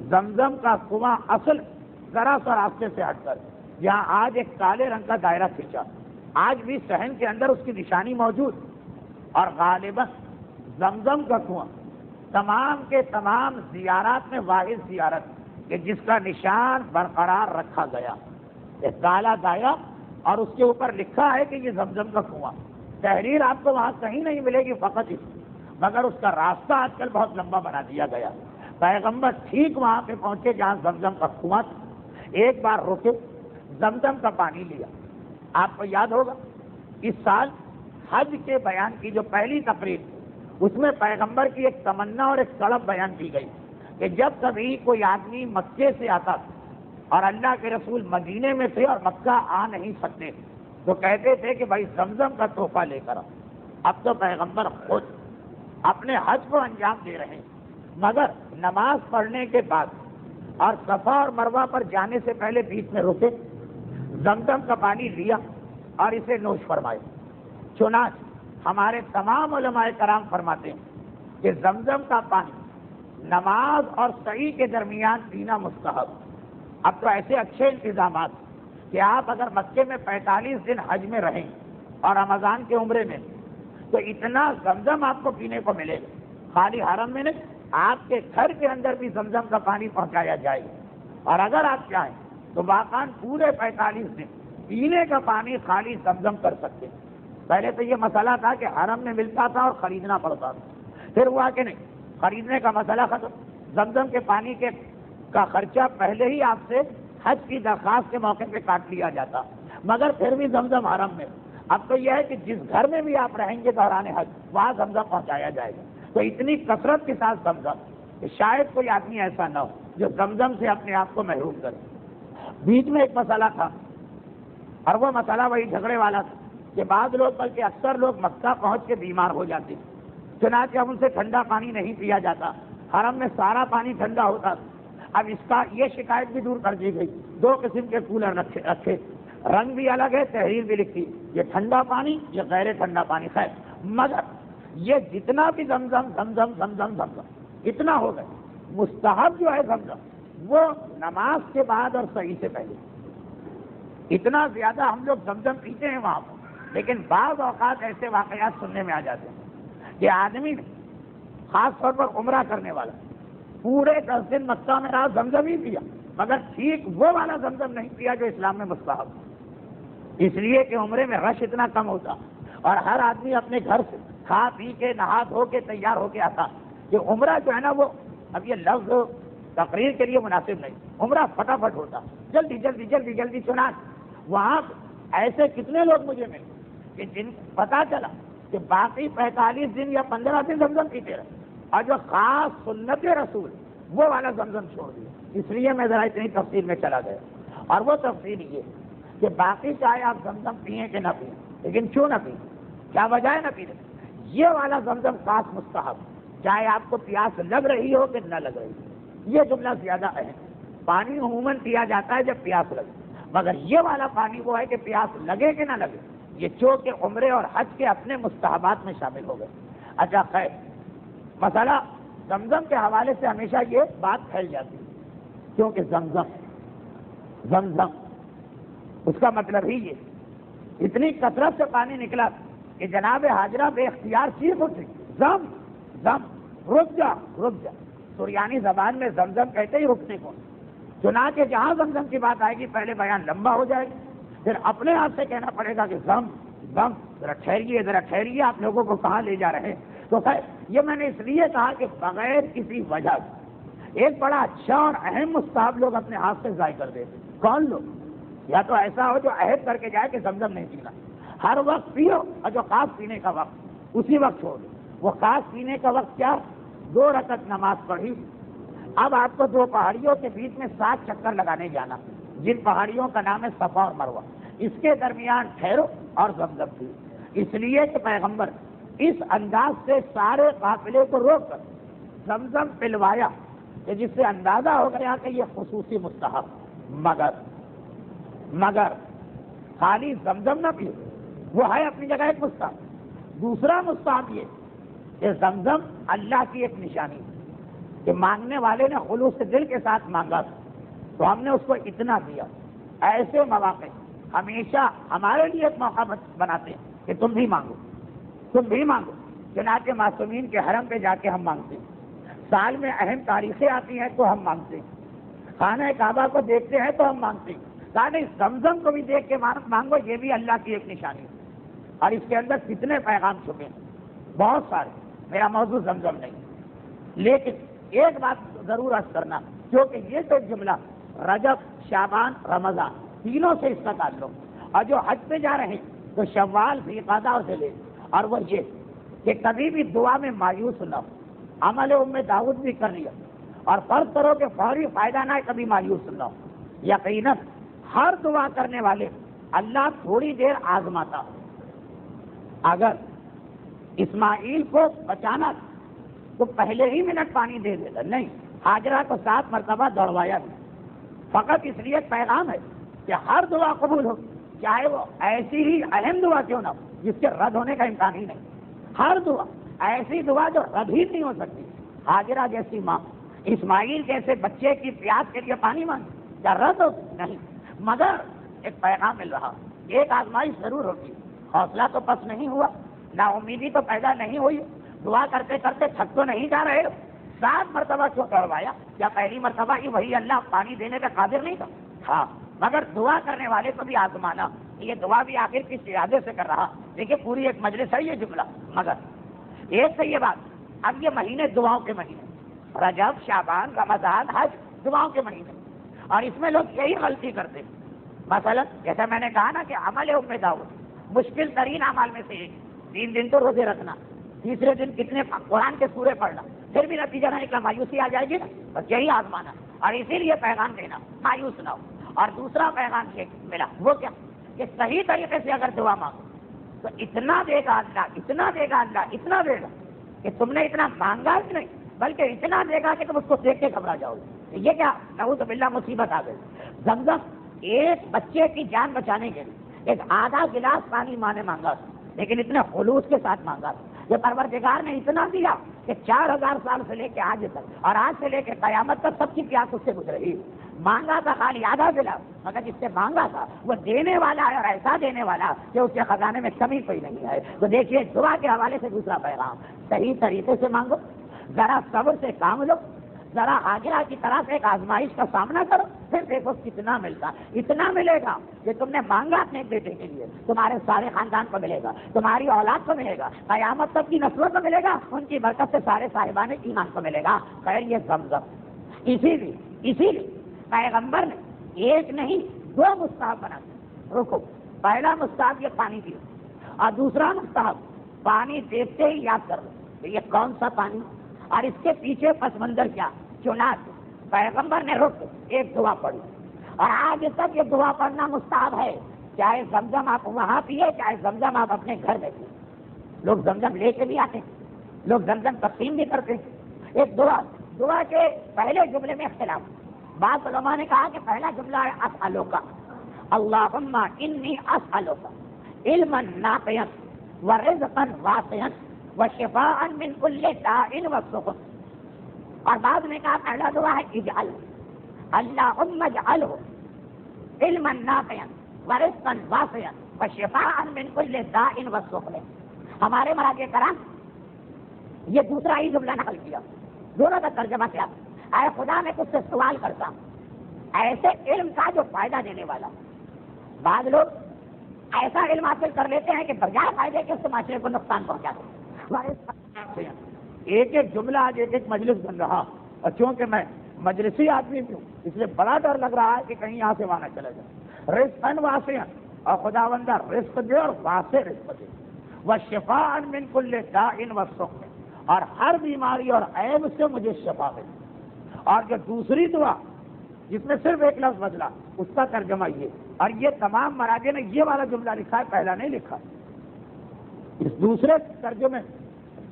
[SPEAKER 1] زمزم کا کنواں اصل ذرا سا راستے سے ہٹ کر جہاں آج ایک کالے رنگ کا دائرہ کھینچا، آج بھی صحن کے اندر اس کی نشانی موجود. اور غالباً زمزم کا کنواں تمام کے تمام زیارات میں واحد زیارت کہ جس کا نشان برقرار رکھا گیا، ایک کالا دائرہ اور اس کے اوپر لکھا ہے کہ یہ زمزم کا کنواں. تحریر آپ کو وہاں کہیں نہیں ملے گی فقط اس، مگر اس کا راستہ آج کل بہت لمبا بنا دیا گیا. پیغمبر ٹھیک وہاں پہ پہنچے جہاں زمزم کا کنواں تھا، ایک بار رکے، زمزم کا پانی لیا. آپ کو یاد ہوگا اس سال حج کے بیان کی جو پہلی تقریر تھی اس میں پیغمبر کی ایک تمنا اور ایک طلب بیان کی گئی کہ جب کبھی کوئی آدمی مکے سے آتا تھا اور اللہ کے رسول مدینے میں تھے اور مکہ آ نہیں سکتے تو کہتے تھے کہ بھائی زمزم کا تحفہ لے کر آؤ. اب تو پیغمبر خود اپنے حج کو انجام دے رہے ہیں، مگر نماز پڑھنے کے بعد اور صفا اور مروہ پر جانے سے پہلے بیچ میں رکے، زمزم کا پانی لیا اور اسے نوش فرمائے. چنانچہ ہمارے تمام علماء کرام فرماتے ہیں کہ زمزم کا پانی نماز اور سعی کے درمیان پینا مستحب. اب تو ایسے اچھے انتظامات کہ آپ اگر مکے میں 45 دن حج میں رہیں اور رمضان کے عمرے میں تو اتنا زمزم آپ کو پینے کو ملے گا خالی حرم میں نہیں، آپ کے گھر کے اندر بھی زمزم کا پانی پہنچایا جائے گا. اور اگر آپ چاہیں تو باقاعدہ پورے 45 دن پینے کا پانی خالی زمزم کر سکتے ہیں. پہلے تو یہ مسئلہ تھا کہ حرم میں ملتا تھا اور خریدنا پڑتا تھا، پھر ہوا کہ نہیں، خریدنے کا مسئلہ ختم. زمزم کے پانی کا خرچہ پہلے ہی آپ سے حج کی درخواست کے موقع پہ کاٹ لیا جاتا، مگر پھر بھی زمزم حرم میں. اب تو یہ ہے کہ جس گھر میں بھی آپ رہیں گے دوران حج وہاں زمزم پہنچایا جائے گا. تو اتنی کثرت کے ساتھ زمزم کہ شاید کوئی آدمی ایسا نہ ہو جو زمزم سے اپنے آپ کو محروم کرے. بیچ میں ایک مسئلہ تھا اور وہ مسئلہ وہی جھگڑے والا تھا کہ بعض لوگ بلکہ اکثر لوگ مکہ پہنچ کے بیمار ہو جاتے، چنانچہ ان سے ٹھنڈا پانی نہیں پیا جاتا، حرم میں سارا پانی ٹھنڈا ہوتا. اب اس کا یہ شکایت بھی دور کر دی گئی، 2 قسم کے کولر رکھے، رنگ بھی الگ ہے، تحریر بھی لکھی، یہ ٹھنڈا پانی، یہ غیر ٹھنڈا پانی. خیر، مگر یہ جتنا بھی زمزم زمزم زمزم زمزم اتنا ہو گئے، مستحب جو ہے زمزم وہ نماز کے بعد اور صحیح سے پہلے. اتنا زیادہ ہم لوگ زمزم پیتے ہیں وہاں پر، لیکن بعض اوقات ایسے واقعات سننے میں آ جاتے ہیں کہ آدمی خاص طور پر عمرہ کرنے والا پورے 10 دن مکہ میں رہا، زمزم ہی پیا، مگر ٹھیک وہ والا زمزم نہیں پیا جو اسلام میں مستحب. اس لیے کہ عمرے میں رش اتنا کم ہوتا اور ہر آدمی اپنے گھر سے کھا پی کے نہا دھو کے تیار ہو کے آتا کہ عمرہ جو ہے نا وہ، اب یہ لفظ تقریر کے لیے مناسب نہیں، عمرہ فٹافٹ ہوتا، جلدی جلدی جلدی جلدی. چنانچہ وہاں ایسے کتنے لوگ مجھے ملے کہ جن پتا چلا کہ باقی 45 دن یا 15 دن زمزم پیتے رہے اور جو خاص سنت رسول وہ والا زمزم چھوڑ دیا. اس لیے میں ذرا اتنی تفصیل میں چلا گیا. اور وہ تفصیل یہ کہ باقی چاہے آپ زمزم پئیں کہ نہ پئیں، لیکن کیوں نہ پئیں، کیا وجہ ہے نہ پینے، یہ والا زمزم خاص مستحب، چاہے آپ کو پیاس لگ رہی ہو کہ نہ لگ رہی ہو. یہ جملہ زیادہ اہم. پانی عموماً پیا جاتا ہے جب پیاس لگے، مگر یہ والا پانی وہ ہے کہ پیاس لگے کہ نہ لگے. یہ چونکہ عمرے اور حج کے اپنے مستحبات میں شامل ہو گئے. اچھا خیر، مسئلہ زمزم کے حوالے سے ہمیشہ یہ بات پھیل جاتی ہے کیونکہ زمزم اس کا مطلب ہی یہ اتنی کثرت سے پانی نکلا کہ جناب حاجرہ بے اختیار چیخ اٹھی، زم زم، رک جا رک جا. سریانی زبان میں زمزم کہتے ہی رکنے کو. چنانچہ جہاں زمزم کی بات آئے گی پہلے بیان لمبا ہو جائے گا، پھر اپنے آپ سے کہنا پڑے گا کہ زم زم، ذرا ٹھہریے آپ لوگوں کو کہاں لے جا رہے ہیں. تو خیر، یہ میں نے اس لیے کہا کہ بغیر کسی وجہ سے ایک بڑا اچھا اور اہم مستحب لوگ اپنے ہاتھ سے ضائع کر دیتے. کون لوگ؟ یا تو ایسا ہو جو عہد کر کے جائے کہ زمزم نہیں پینا، ہر وقت پیو، اور جو خاص پینے کا وقت اسی وقت چھوڑ دو. وہ خاص پینے کا وقت کیا؟ 2 رکعت نماز پڑھی. اب آپ کو 2 پہاڑیوں کے بیچ میں 7 چکر لگانے جانا، جن پہاڑیوں کا نام ہے صفا اور مروہ. اس کے درمیان ٹھہرو اور زمزم پیو. اس لیے کہ پیغمبر اس انداز سے سارے قافلے کو روک کر زمزم پلوایا کہ جس سے اندازہ ہو گیا کہ یہ خصوصی مستحب. مگر خالی زمزم نہ پیو، وہ ہے اپنی جگہ ایک مستحب. دوسرا مستحب یہ کہ زمزم اللہ کی ایک نشانی کہ مانگنے والے نے خلوص دل کے ساتھ مانگا تو ہم نے اس کو اتنا دیا. ایسے مواقع ہمیشہ ہمارے لیے ایک موقع بناتے ہیں کہ تم بھی مانگو. چنانچہ معصومین کے حرم پہ جا کے ہم مانگتے ہیں، سال میں اہم تاریخیں آتی ہیں تو ہم مانگتے ہیں، خانہ کعبہ کو دیکھتے ہیں تو ہم مانگتے ہیں. سارے زمزم کو بھی دیکھ کے مانگو، یہ بھی اللہ کی ایک نشانی ہے. اور اس کے اندر کتنے پیغام چھپے ہیں، بہت سارے. میرا موضوع زمزم نہیں، لیکن ایک بات ضرور عرض کرنا، کیونکہ یہ تو جملہ رجب، شعبان، رمضان تینوں سے اس کا تعلق، اور جو حج پہ جا رہے ہیں تو شوال، ذوالقعدہ سے لے. اور وہ یہ کہ کبھی بھی دعا میں مایوس نہ ہو. عمل داؤد بھی کر لیا اور فرض کرو کہ فوری فائدہ نہ ہے، کبھی مایوس نہ ہو. یقیناً ہر دعا کرنے والے اللہ تھوڑی دیر آزماتا. اگر اسماعیل کو بچانا تو پہلے ہی منٹ پانی دے دیتا، نہیں، حاجرہ کو 7 مرتبہ دوڑوایا بھی. فقط اس لیے پیغام ہے کہ ہر دعا قبول ہو، چاہے وہ ایسی ہی اہم دعا کیوں نہ ہو جس کے رد ہونے کا امکان ہی نہیں. ہر دعا، ایسی دعا جو رد ہی نہیں ہو سکتی. حاجرہ جیسی ماں اسماعیل جیسے بچے کی پیاس کے لیے پانی مانگی، کیا رد ہو؟ نہیں. مگر ایک پیغام مل رہا، ایک آزمائش ضرور ہوتی. حوصلہ تو پس نہیں ہوا، نا امیدی تو پیدا نہیں ہوئی، دعا کرتے کرتے تھک تو نہیں جا رہے ہو؟ 7 مرتبہ کیوں کروایا؟ کیا پہلی مرتبہ ہی وہی اللہ پانی دینے کا قادر نہیں تھا؟ ہاں، مگر دعا کرنے والے کو بھی آزمانا. یہ دعا بھی آخر کس ارادے سے کر رہا؟ دیکھیے پوری ایک مجلس ہے یہ جملہ. مگر ایک تو یہ بات، اب یہ مہینے دعاؤں کے مہینے، رجب، شعبان، رمضان، حج، دعاؤں کے مہینے، اور اس میں لوگ یہی غلطی کرتے ہیں. مثلا جیسا میں نے کہا نا کہ عمل ام داؤد مشکل ترین اعمال میں سے ایک، 3 دن تو روزے رکھنا، تیسرے دن کتنے قرآن کے سورے پڑھنا، پھر بھی نتیجہ نہیں نکلا، مایوسی آ جائے گی نا. بس یہی آزمانا، اور اسی لیے پیغام دینا مایوس نہ ہو. اور دوسرا پیغام یہ ملا، وہ کیا کہ صحیح طریقے سے اگر دعا مانگو تو اتنا دے گا اللہ، اتنا دے گا اللہ، اتنا دے گا کہ تم نے اتنا مانگا ہی نہیں بلکہ اتنا دے گا کہ تم اس کو دیکھ کے گھبرا جاؤ گے. یہ کیا نعوذ باللہ مصیبت آ گئی. زمزم ایک بچے کی جان بچانے کے لیے ایک آدھا گلاس پانی ماں نے مانگا تھا، لیکن اتنے خلوص کے ساتھ مانگا تھا. یہ پروردگار نے اتنا دیا کہ 4000 سال سے لے کے آج تک، اور آج سے لے کے قیامت تک سب کی پیاس اس سے گزرے. مانگا تھا خالی آدھا گلاس، مگر جس سے مانگا تھا وہ دینے والا ہے، اور ایسا دینے والا کہ اس کے خزانے میں کمی کوئی نہیں ہے. تو دیکھیے دعا کے حوالے سے دوسرا پیغام، صحیح طریقے سے مانگو، ذرا صبر سے کام لو، ذرا آگرہ کی طرف ایک آزمائش کا سامنا کرو، پھر دیکھو کتنا ملتا. اتنا ملے گا کہ تم نے مانگا اپنے بیٹے کے لیے، تمہارے سارے خاندان کو ملے گا، تمہاری اولاد کو ملے گا، قیامت تک کی نسلوں کو ملے گا، ان کی برکت سے سارے صاحبان ایمان کو ملے گا. خیر یہ زمزم، اسی لیے پیغمبر نے ایک نہیں 2 مستحب بنا دیا. رکو، پہلا مستحب یہ پانی پیو، اور دوسرا مستحب پانی دیکھتے ہی یاد کر لو یہ کون سا پانی، اور اس کے پیچھے پس منظر کیا. چنانچہ پیغمبر نے رک ایک دعا پڑھی، اور آج تک یہ دعا پڑھنا مستحب ہے، چاہے زمزم آپ وہاں پیے، چاہے زمزم آپ اپنے گھر میں پیے. لوگ زمزم لے کے بھی آتے ہیں، لوگ زمزم تقسیم بھی کرتے ہیں. ایک دعا کے پہلے جملے میں اختلاف. بعض علماء نے کہا کہ پہلا جملہ ہے اسألوک، اللہم انی اسألوک علما نافعا ورزقا واسعا وشفاء من کل داء وسقم. اور بعض نے کہا پہلا دعا ہے اجعل، اللہم اجعلہ علما نافعا ورزقا واسعا وشفاء من کل داء وسقم. ہمارے مراجع کرام یہ دوسرا ہی جملہ نقل کیا، دونوں کا ترجمہ کیا. اے خدا میں تجھ سے سوال کرتا ہوں ایسے علم کا جو فائدہ دینے والا. بعض لوگ ایسا علم حاصل کر لیتے ہیں کہ بجائے فائدے کے اس سے معاشرے کو نقصان پہنچاتے ہیں. ایک ایک جملہ آج ایک ایک مجلس بن رہا، اور چونکہ میں مجلسی آدمی بھی ہوں اس لیے بڑا ڈر لگ رہا ہے کہ کہیں یہاں سے وہاں نہ چلا جائے. رزقاً واسعاً، اور خداوندہ رزق دے اور واسع رزق دے، وشفاء من کل داء وسقم، اور ہر بیماری اور عیب سے مجھے شفا دے. اور جو دوسری دعا جس میں صرف ایک لفظ بدلا اس کا ترجمہ یہ، اور یہ تمام مراجع نے یہ والا جملہ لکھا ہے، پہلا نہیں لکھا. اس دوسرے ترجمے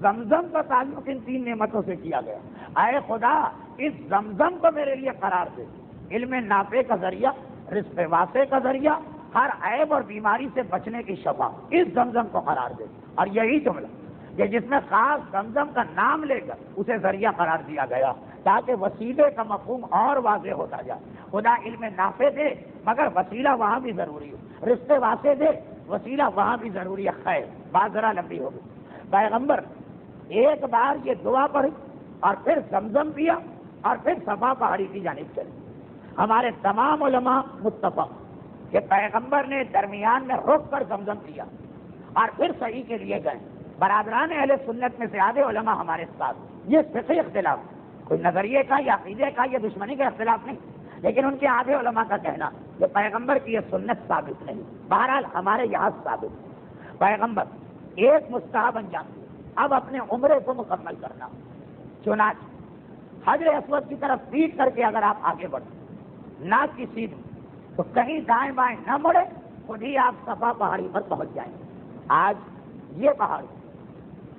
[SPEAKER 1] زمزم کا تعلق ان 3 نعمتوں سے کیا گیا. اے خدا اس زمزم کو میرے لیے قرار دے، علم نافع کا ذریعہ، رزق واسع کا ذریعہ، ہر عیب اور بیماری سے بچنے کی شفا، اس زمزم کو قرار دے. اور یہی جملہ کہ جس میں خاص زمزم کا نام لے کر اسے ذریعہ قرار دیا گیا تاکہ وسیلے کا مفہوم اور واضح ہوتا جائے. خدا علم نافع دے مگر وسیلہ وہاں بھی ضروری ہو، رزق واسع دے وسیلہ وہاں بھی ضروری ہے. خیر بات ذرا لمبی ہو گئی. پیغمبر ایک بار یہ دعا پڑھی اور پھر زمزم پیا اور پھر صفا پہاڑی کی جانب چلے. ہمارے تمام علماء متفق کہ پیغمبر نے درمیان میں رک کر زمزم پیا اور پھر صحیح کے لیے گئے. برادران اہل سنت میں سے آدھے علماء ہمارے ساتھ. یہ فقہی اختلاف، کوئی نظریے کا یا عقیدے کا یا دشمنی کا اختلاف نہیں، لیکن ان کے آدھے علماء کا کہنا کہ پیغمبر کی یہ سنت ثابت نہیں. بہرحال ہمارے یہاں ثابت پیغمبر ایک مستحب انجام دیا، اب اپنے عمرے کو مکمل کرنا. چنانچہ حجر اسود کی طرف پیٹ کر کے اگر آپ آگے بڑھیں ناک کی سیدھ تو کہیں دائیں بائیں نہ مڑے، خود ہی آپ صفا پہاڑی پر پہنچ جائیں. آج یہ پہاڑی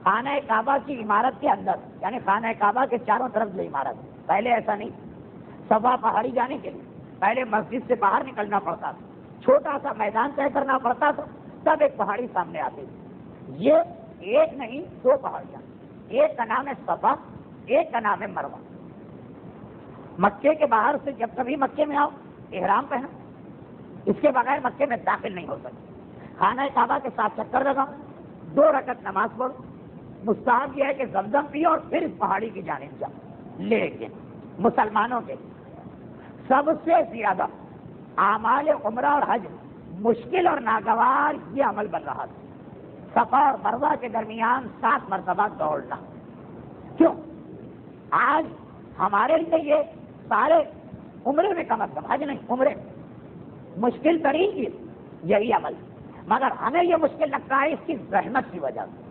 [SPEAKER 1] خانہ کعبہ کی عمارت کے اندر، یعنی خانہ کعبہ کے چاروں طرف جو عمارت، پہلے ایسا نہیں. صفا پہاڑی جانے کے لیے پہلے مسجد سے باہر نکلنا پڑتا تھا، چھوٹا سا میدان طے کرنا پڑتا تھا، تب ایک پہاڑی سامنے آتی تھی. یہ ایک نہیں 2 پہاڑیاں، ایک کا نام ہے صفا، ایک کا نام ہے مروہ. مکے کے باہر سے جب کبھی مکے میں آؤ احرام پہنا، اس کے بغیر مکے میں داخل نہیں ہو سکتے. خانہ کعبہ کے ساتھ چکر لگاؤ، 2 رکعت نماز پڑھو، مستحب یہ ہے کہ زمزم پیو اور پھر اس پہاڑی کی جانب جاؤ، لیکن مسلمانوں کے سب سے زیادہ اعمال عمرہ اور حج مشکل اور ناگوار یہ عمل بن رہا تھا، صفا اور مروہ کے درمیان 7 مرتبہ دوڑنا۔ کیوں؟ آج ہمارے لیے یہ سارے عمرے میں کم از کم، حج نہیں عمرے مشکل ترین چیز یہی عمل، مگر ہمیں یہ مشکل لگتا ہے اس کی زحمت کی وجہ سے۔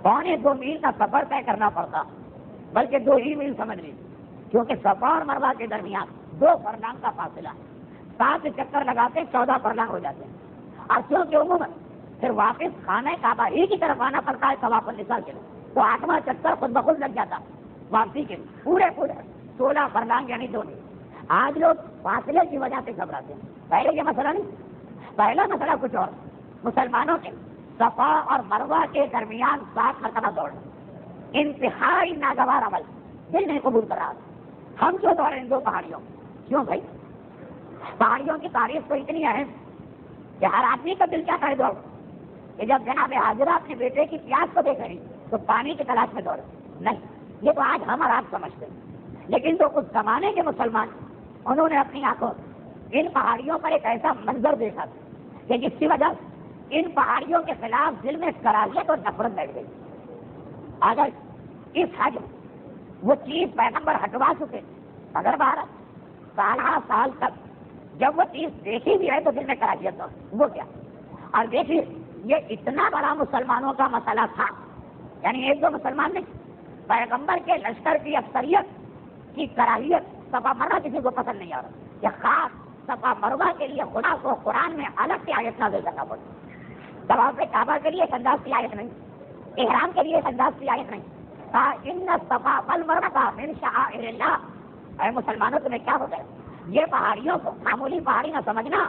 [SPEAKER 1] 2.25 میل کا سفر طے کرنا پڑتا، بلکہ 2 ہی میل سمجھ لیجیے، کیونکہ صفا اور مروہ کے درمیان 2 فرلانگ کا فاصلہ، 7 چکر لگاتے 14 فرلانگ ہو جاتے ہیں، اور کیونکہ عموماً پھر واپس خانہ کعبہ ہی کی طرف آنا پڑتا ہے طواف النساء کے لیے، تو 8واں چکر خود بخود لگ جاتا واپسی کے لیے، پورے 16 فرلانگ یعنی 2 میل۔ آج لوگ فاصلے کی وجہ سے گھبراتے ہیں، پہلے یہ مسئلہ نہیں، پہلا مسئلہ کچھ اور، مسلمانوں کے صفا اور مروہ کے درمیان 7 مرتبہ دوڑنا انتہائی ناگوار عمل، دل نہیں قبول کر رہا تھا۔ ہم کیوں دوڑے ان 2 پہاڑیوں؟ کیوں بھائی؟ پہاڑیوں کی تاریخ تو اتنی اہم کہ ہر آدمی کا دل چاہتا ہے دوڑ، کہ جب جناب حاضرہ اپنے بیٹے کی پیاس کو دیکھ رہی تو پانی کی تلاش میں دوڑے، نہیں، یہ تو آج ہم اور آپ سمجھتے ہیں، لیکن تو اس زمانے کے مسلمان انہوں نے اپنی آنکھوں ان پہاڑیوں پر ایک ایسا منظر دیکھا کہ جس کی وجہ سے ان پہاڑیوں کے خلاف دل میں کراہیت اور نفرت بیٹھ گئی۔ اگر اس حج وہ چیز پیغمبر ہٹوا چکے، اگر بھارت سال تک جب وہ چیز دیکھی بھی ہے تو دل میں کراہیت ہو، وہ کیا؟ اور دیکھیے یہ اتنا بڑا مسلمانوں کا مسئلہ تھا، یعنی 1-2 مسلمان نہیں، پیغمبر کے لشکر کی اکثریت کی کراہیت صفا مروہ کسی کو پسند نہیں آ رہا، یہ خاص صفا مروہ کے لیے خدا کو قرآن میں الگ سے آیت نازل کرنا پڑتا، طواف کعبہ کے لیے ایک انداز کی آیت نہیں، احرام کے لیے ایک انداز کی آیت نہیں، ان الصفا والمروہ من شعائر اللہ۔ اے مسلمانوں تمہیں کیا ہوتا ہے؟ یہ پہاڑیوں کو معمولی پہاڑی نہ سمجھنا،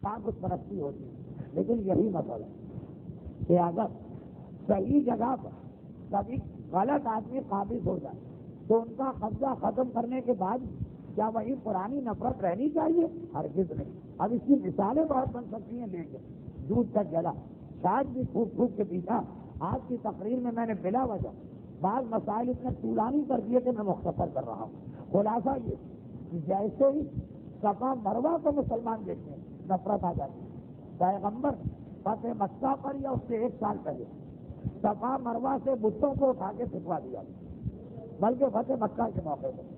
[SPEAKER 1] بت پرستی ہوتی ہے. لیکن یہی مسئلہ ہے کہ اگر صحیح جگہ پر کبھی غلط آدمی قابض ہو جائے تو ان کا قبضہ ختم کرنے کے بعد کیا وہی پرانی نفرت رہنی چاہیے؟ ہرگز نہیں. اب اس کی مثالیں بہت بن سکتی ہیں. لیکن دودھ تک جلا شاید بھی پھوک پھوک کے پیچھا. آج کی تقریر میں میں نے بلا وجہ بعض مسائل اتنے طولانی کر دیے کہ میں مختصر کر رہا ہوں. خلاصہ یہ کہ جیسے ہی صفا مروہ کو مسلمان دیکھتے ہیں نفرت آ جاتی ہے. پیغمبر فتح مکہ پر یا اس سے 1 سال پہلے صفا مروہ سے بتوں کو اٹھا کے پھینکوا دیا, بلکہ فتح مکہ کے موقع پر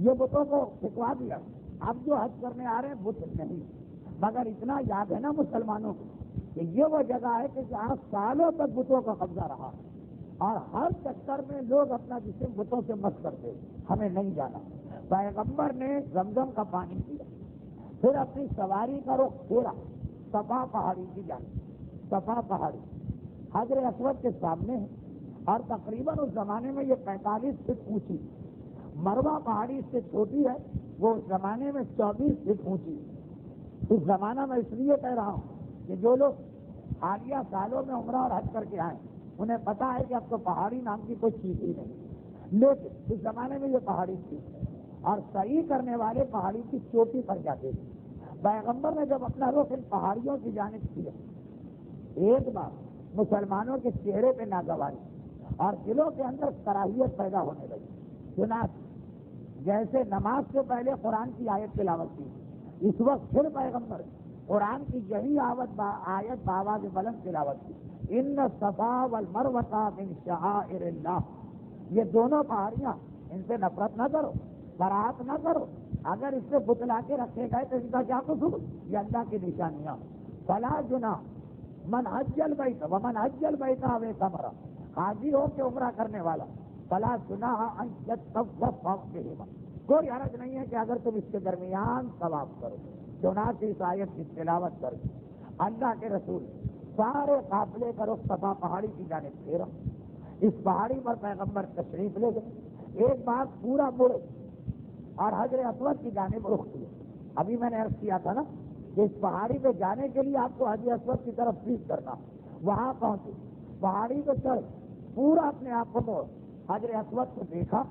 [SPEAKER 1] یہ بتوں کو پھینکوا دیا. اب جو حج کرنے آ رہے ہیں بت نہیں, مگر اتنا یاد ہے نا مسلمانوں کو کہ یہ وہ جگہ ہے کہ جہاں سالوں تک بتوں کا قبضہ رہا اور ہر چکر میں لوگ اپنا جسم بتوں سے مست کرتے. ہمیں نہیں جانا. پیغمبر نے زمزم کا پانی پیا, پھر اپنی سواری کا رخ پھیرا صفا پہاڑی کی جانب. صفا پہاڑی حجر اسود کے سامنے ہے اور تقریباً اس زمانے میں یہ 45 فٹ اونچی. مروہ پہاڑی اس سے چھوٹی ہے, وہ اس زمانے میں 24 فٹ اونچی. اس زمانہ میں اس لیے کہہ رہا ہوں کہ جو لوگ حالیہ سالوں میں عمرہ اور حج کر کے آئے انہیں پتا ہے کہ اب تو پہاڑی نام کی کوئی چیز ہی نہیں, لیکن اس زمانے میں یہ پہاڑی تھی اور صحیح کرنے والے پہاڑی کی چوٹی پر جاتے تھے. پیغمبر نے جب اپنا رخ ان پہاڑیوں کی جانب کیا, ایک بار مسلمانوں کے چہرے پہ ناگواری اور دلوں کے اندر کراہیت پیدا ہونے لگی. چنانچہ جیسے نماز سے پہلے قرآن کی آیت تلاوت کی, اس وقت پھر پیغمبر قرآن کی یہی آیت بآواز بلند تلاوت کی. ان الصفا والمروہ من شعائر اللہ. یہ دونوں پہاڑیاں ان سے نفرت نہ کرو, برات نہ کرو. اگر اس سے بتلا کے رکھے گئے تو ان کا کیا قصور؟ یہ اللہ کی نشانیاں. فلا جناح من حج البیت ومن حج البیت او اعتمر. حاجی ہو کے عمرہ کرنے والا فلا جناح ان یطوف بہما. کوئی حرج نہیں ہے کہ اگر تم اس کے درمیان طواف کرو. چنانچہ اس آیت کی تلاوت کر اللہ کے رسول سارے قافلے کا رخ صفا پہاڑی کی جانب پھیرا. اس پہاڑی پر پیغمبر تشریف لے گئے. ایک بات پورا مڑے اور حجر اسود کی جانب رخ کیا. ابھی میں نے عرض کیا تھا نا کہ اس پہاڑی پہ جانے کے لیے آپ کو حجر اسود کی طرف فیس کرنا. وہاں پہنچے, پہاڑی پہ چڑھ, پورا اپنے آپ کو موڑ, حجر اسود کو دیکھا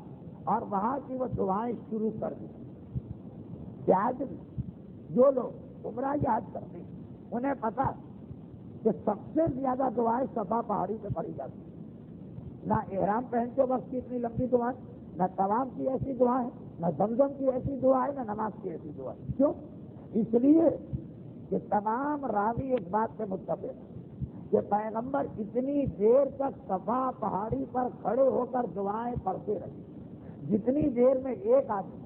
[SPEAKER 1] اور وہاں کی وہ دعائیں شروع کر دی. آج جو لوگ عمرہ یا حج کرتے ہیں انہیں پتا کہ سب سے زیادہ دعائیں صفا پہاڑی پہ پڑھی جاتی ہیں. نہ احرام پہنتے وقت کی اتنی لمبی دعائیں, نہ طواف کی ایسی دعائیں, نہ زمزم کی ایسی دعائیں, نہ نماز کی ایسی دعائیں. کیوں؟ اس لیے کہ تمام راوی اس بات سے متفق ہیں کہ پیغمبر اتنی دیر تک صفا پہاڑی پر کھڑے ہو کر دعائیں پڑھتے رہے جتنی دیر میں ایک آدمی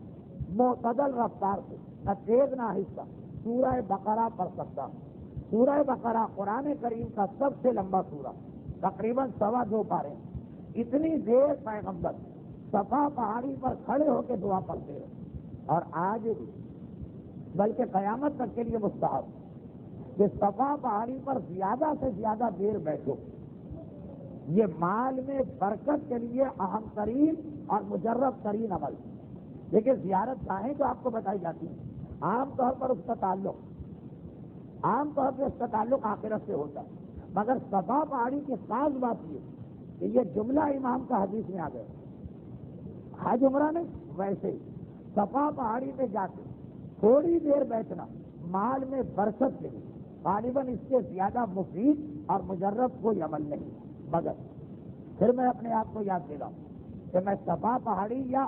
[SPEAKER 1] معتدل رفتار سے نہ تیز نہ آہستہ سورہ بقرہ پڑھ سکتا. سورہ بقرہ قرآن کریم کا سب سے لمبا سورہ, تقریباً 2.25 پارے. اتنی دیر پیغمبر صفا پہاڑی پر کھڑے ہو کے دعا پڑھتے رہے. اور آج بھی بلکہ قیامت تک کے لیے مستحب کہ صفا پہاڑی پر زیادہ سے زیادہ دیر بیٹھو. یہ مال میں برکت کے لیے اہم ترین اور مجرب ترین عمل. لیکن زیارت گاہیں جو آپ کو بتائی جاتی ہیں عام طور پر اس کا تعلق آخرت سے ہوتا ہے, مگر صفا پہاڑی کی خاص بات یہ کہ یہ جملہ امام کا حدیث میں آ گیا. حج عمرہ نہیں, ویسے ہی صفا پہاڑی پہ جا کے تھوڑی دیر بیٹھنا مال میں برکت کے لیے غالباً اس سے زیادہ مفید اور مجرب کوئی عمل نہیں. مگر پھر میں اپنے آپ کو یاد دلاؤں کہ میں صفا پہاڑی یا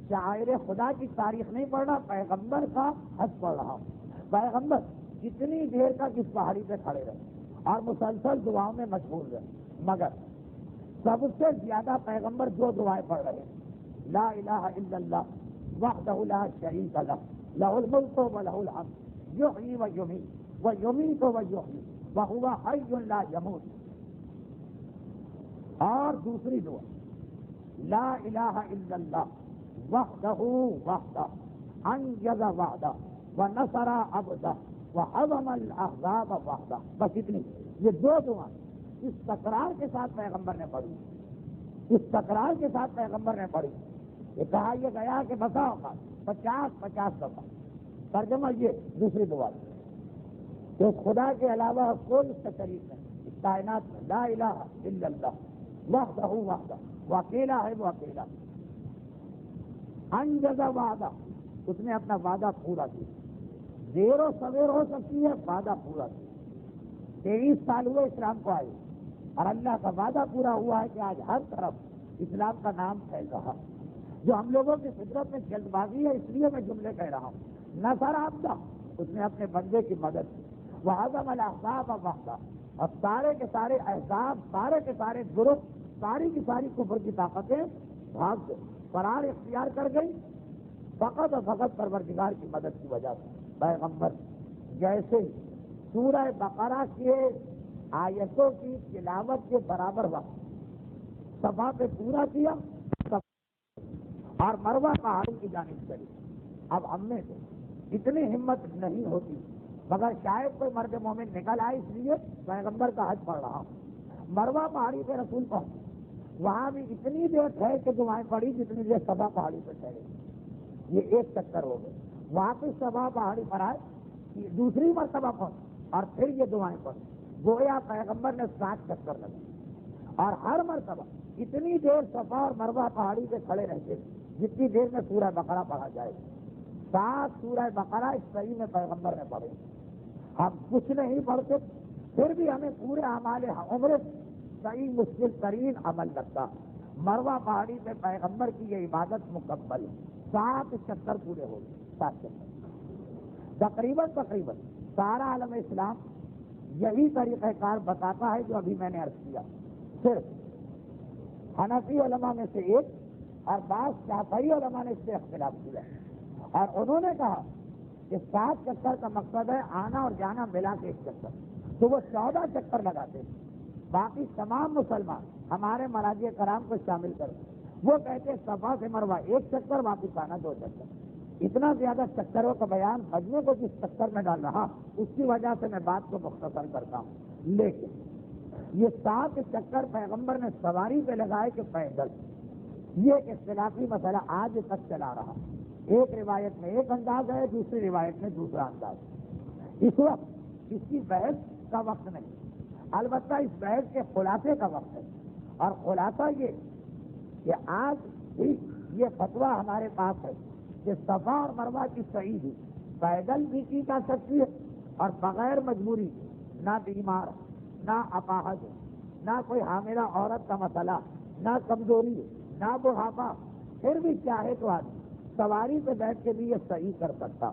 [SPEAKER 1] شاعر خدا کی تاریخ نہیں پڑھ رہا, پیغمبر کا حج پڑھ رہا ہوں. پیغمبر کتنی دیر تک اس پہاڑی پہ کھڑے رہے اور مسلسل دعاؤں میں مشغول رہے, مگر سب سے زیادہ پیغمبر جو دعائیں پڑھ رہے ہیں لا الہ الا اللہ وحدہ لا شریک لہ لہ الملک و لہ الحمد یحیی و یمیت و یمیت و یحیی وہو حی لا یموت. اور دوسری دعا لا الہ الا اللہ وحدہ وحدہ انجز وعدہ ونصر عبدہ وعظم الاحزاب وحدہ. بس اتنی, یہ 2 دعا اس تکرار کے ساتھ پیغمبر نے پڑھی. اس تکرار کے ساتھ پیغمبر نے پڑھی. یہ کہا یہ گیا کہ بسا اوقات 50 دفعہ. ترجمہ یہ دوسری دعا کہ خدا کے علاوہ کوئی اس کا شریک نہیں. اس کائنات میں لا الہ الا اللہ وحدہ وحدہ، وہ اکیلا ہے، وہ اکیلا. انجز وعدہ، اس نے اپنا وعدہ پورا کیا. دیر و سویر ہو سکتی ہے، وعدہ پورا کیا. 23 سال ہوئے اسلام کو آئے اور اللہ کا وعدہ پورا ہوا ہے کہ آج ہر طرف اسلام کا نام پھیل رہا. جو ہم لوگوں کی فطرت میں جلد بازی ہے، اس لیے میں جملے کہہ رہا ہوں. نصر عبدہ، اس نے اپنے بندے کی مدد کی. وعظم الاحزاب وحدہ، اور سارے کے سارے احزاب، سارے کے سارے گروپ، ساری کی ساری کفر کی طاقتیں بھاگ گئی، فرار اختیار کر گئی فقط اور فقط پروردگار کی مدد کی وجہ سے. پیغمبر جیسے سورہ بقرہ کے آیتوں کی تلاوت کے برابر وقت صفا پہ پورا کیا اور مروہ پہاڑی کی جانب چلی. اب ہم میں سے اتنی ہمت نہیں ہوتی، مگر شاید کوئی مرد مومن نکل آئے، اس لیے پیغمبر کا حج پڑھ رہا ہوں. مروہ پہاڑی پہ رسول پہنچے، وہاں بھی اتنی دیر ٹھہر کے دعائیں پڑھی جتنی دیر صفا پہاڑی پہ ٹھہرے. یہ ایک چکر ہو گئے. واپس صفا پہاڑی پر آئے، دوسری مرتبہ پہنچے اور پھر یہ دعائیں پڑھی. گویا پیغمبر نے 7 چکر لگے اور ہر مرتبہ اتنی دیر صفا اور مروہ پہاڑی پہ کھڑے رہتے جتنی دیر میں سورہ بقرہ پڑھا جائے. 7 سورہ بقرہ اس صحیح میں پیغمبر نے پڑھے. ہم کچھ نہیں پڑھتے، پھر بھی ہمیں پورے اعمال عمر صحیح مشکل ترین عمل لگتا. مروہ پہاڑی پہ پیغمبر کی یہ عبادت مکمل 7 چکر پورے ہو گئے. 7 چکر تقریباً سارا عالم اسلام یہی طریقہ کار بتاتا ہے جو ابھی میں نے عرض کیا. صرف حنفی علماء میں سے ایک اور بعض شافعی علماء نے اس سے اختلاف کیا اور انہوں نے کہا کہ 7 چکر کا مقصد ہے آنا اور جانا ملا کے 1 چکر، تو وہ 14 چکر لگاتے ہیں. باقی تمام مسلمان ہمارے مراجع کرام کو شامل کر وہ کہتے ہیں صفا سے مروہ 1 چکر، واپس آنا 2 چکر. اتنا زیادہ چکروں کا بیان مجموعے کو جس چکر میں ڈال رہا اس کی وجہ سے میں بات کو مختصر کرتا ہوں. لیکن یہ 7 چکر پیغمبر نے سواری پہ لگائے کہ پیدل، یہ ایک اختلافی مسئلہ آج تک چلا رہا. ایک روایت میں ایک انداز ہے، دوسری روایت میں دوسرا انداز. اس وقت اس کی بحث کا وقت نہیں، البتہ اس بحث کے خلاصے کا وقت ہے. اور خلاصہ یہ کہ آج بھی یہ فتویٰ ہمارے پاس ہے کہ صفا اور مروہ کی صحیح بھی پیدل بھی کی جا سکتی ہے اور بغیر مجبوری، نہ بیمار، نہ اپاہج، نہ کوئی حاملہ عورت کا مسئلہ، نہ کمزوری، نہ بڑھاپا، پھر بھی چاہے تو آدمی سواری پہ بیٹھ کے بھی یہ صحیح کر سکتا.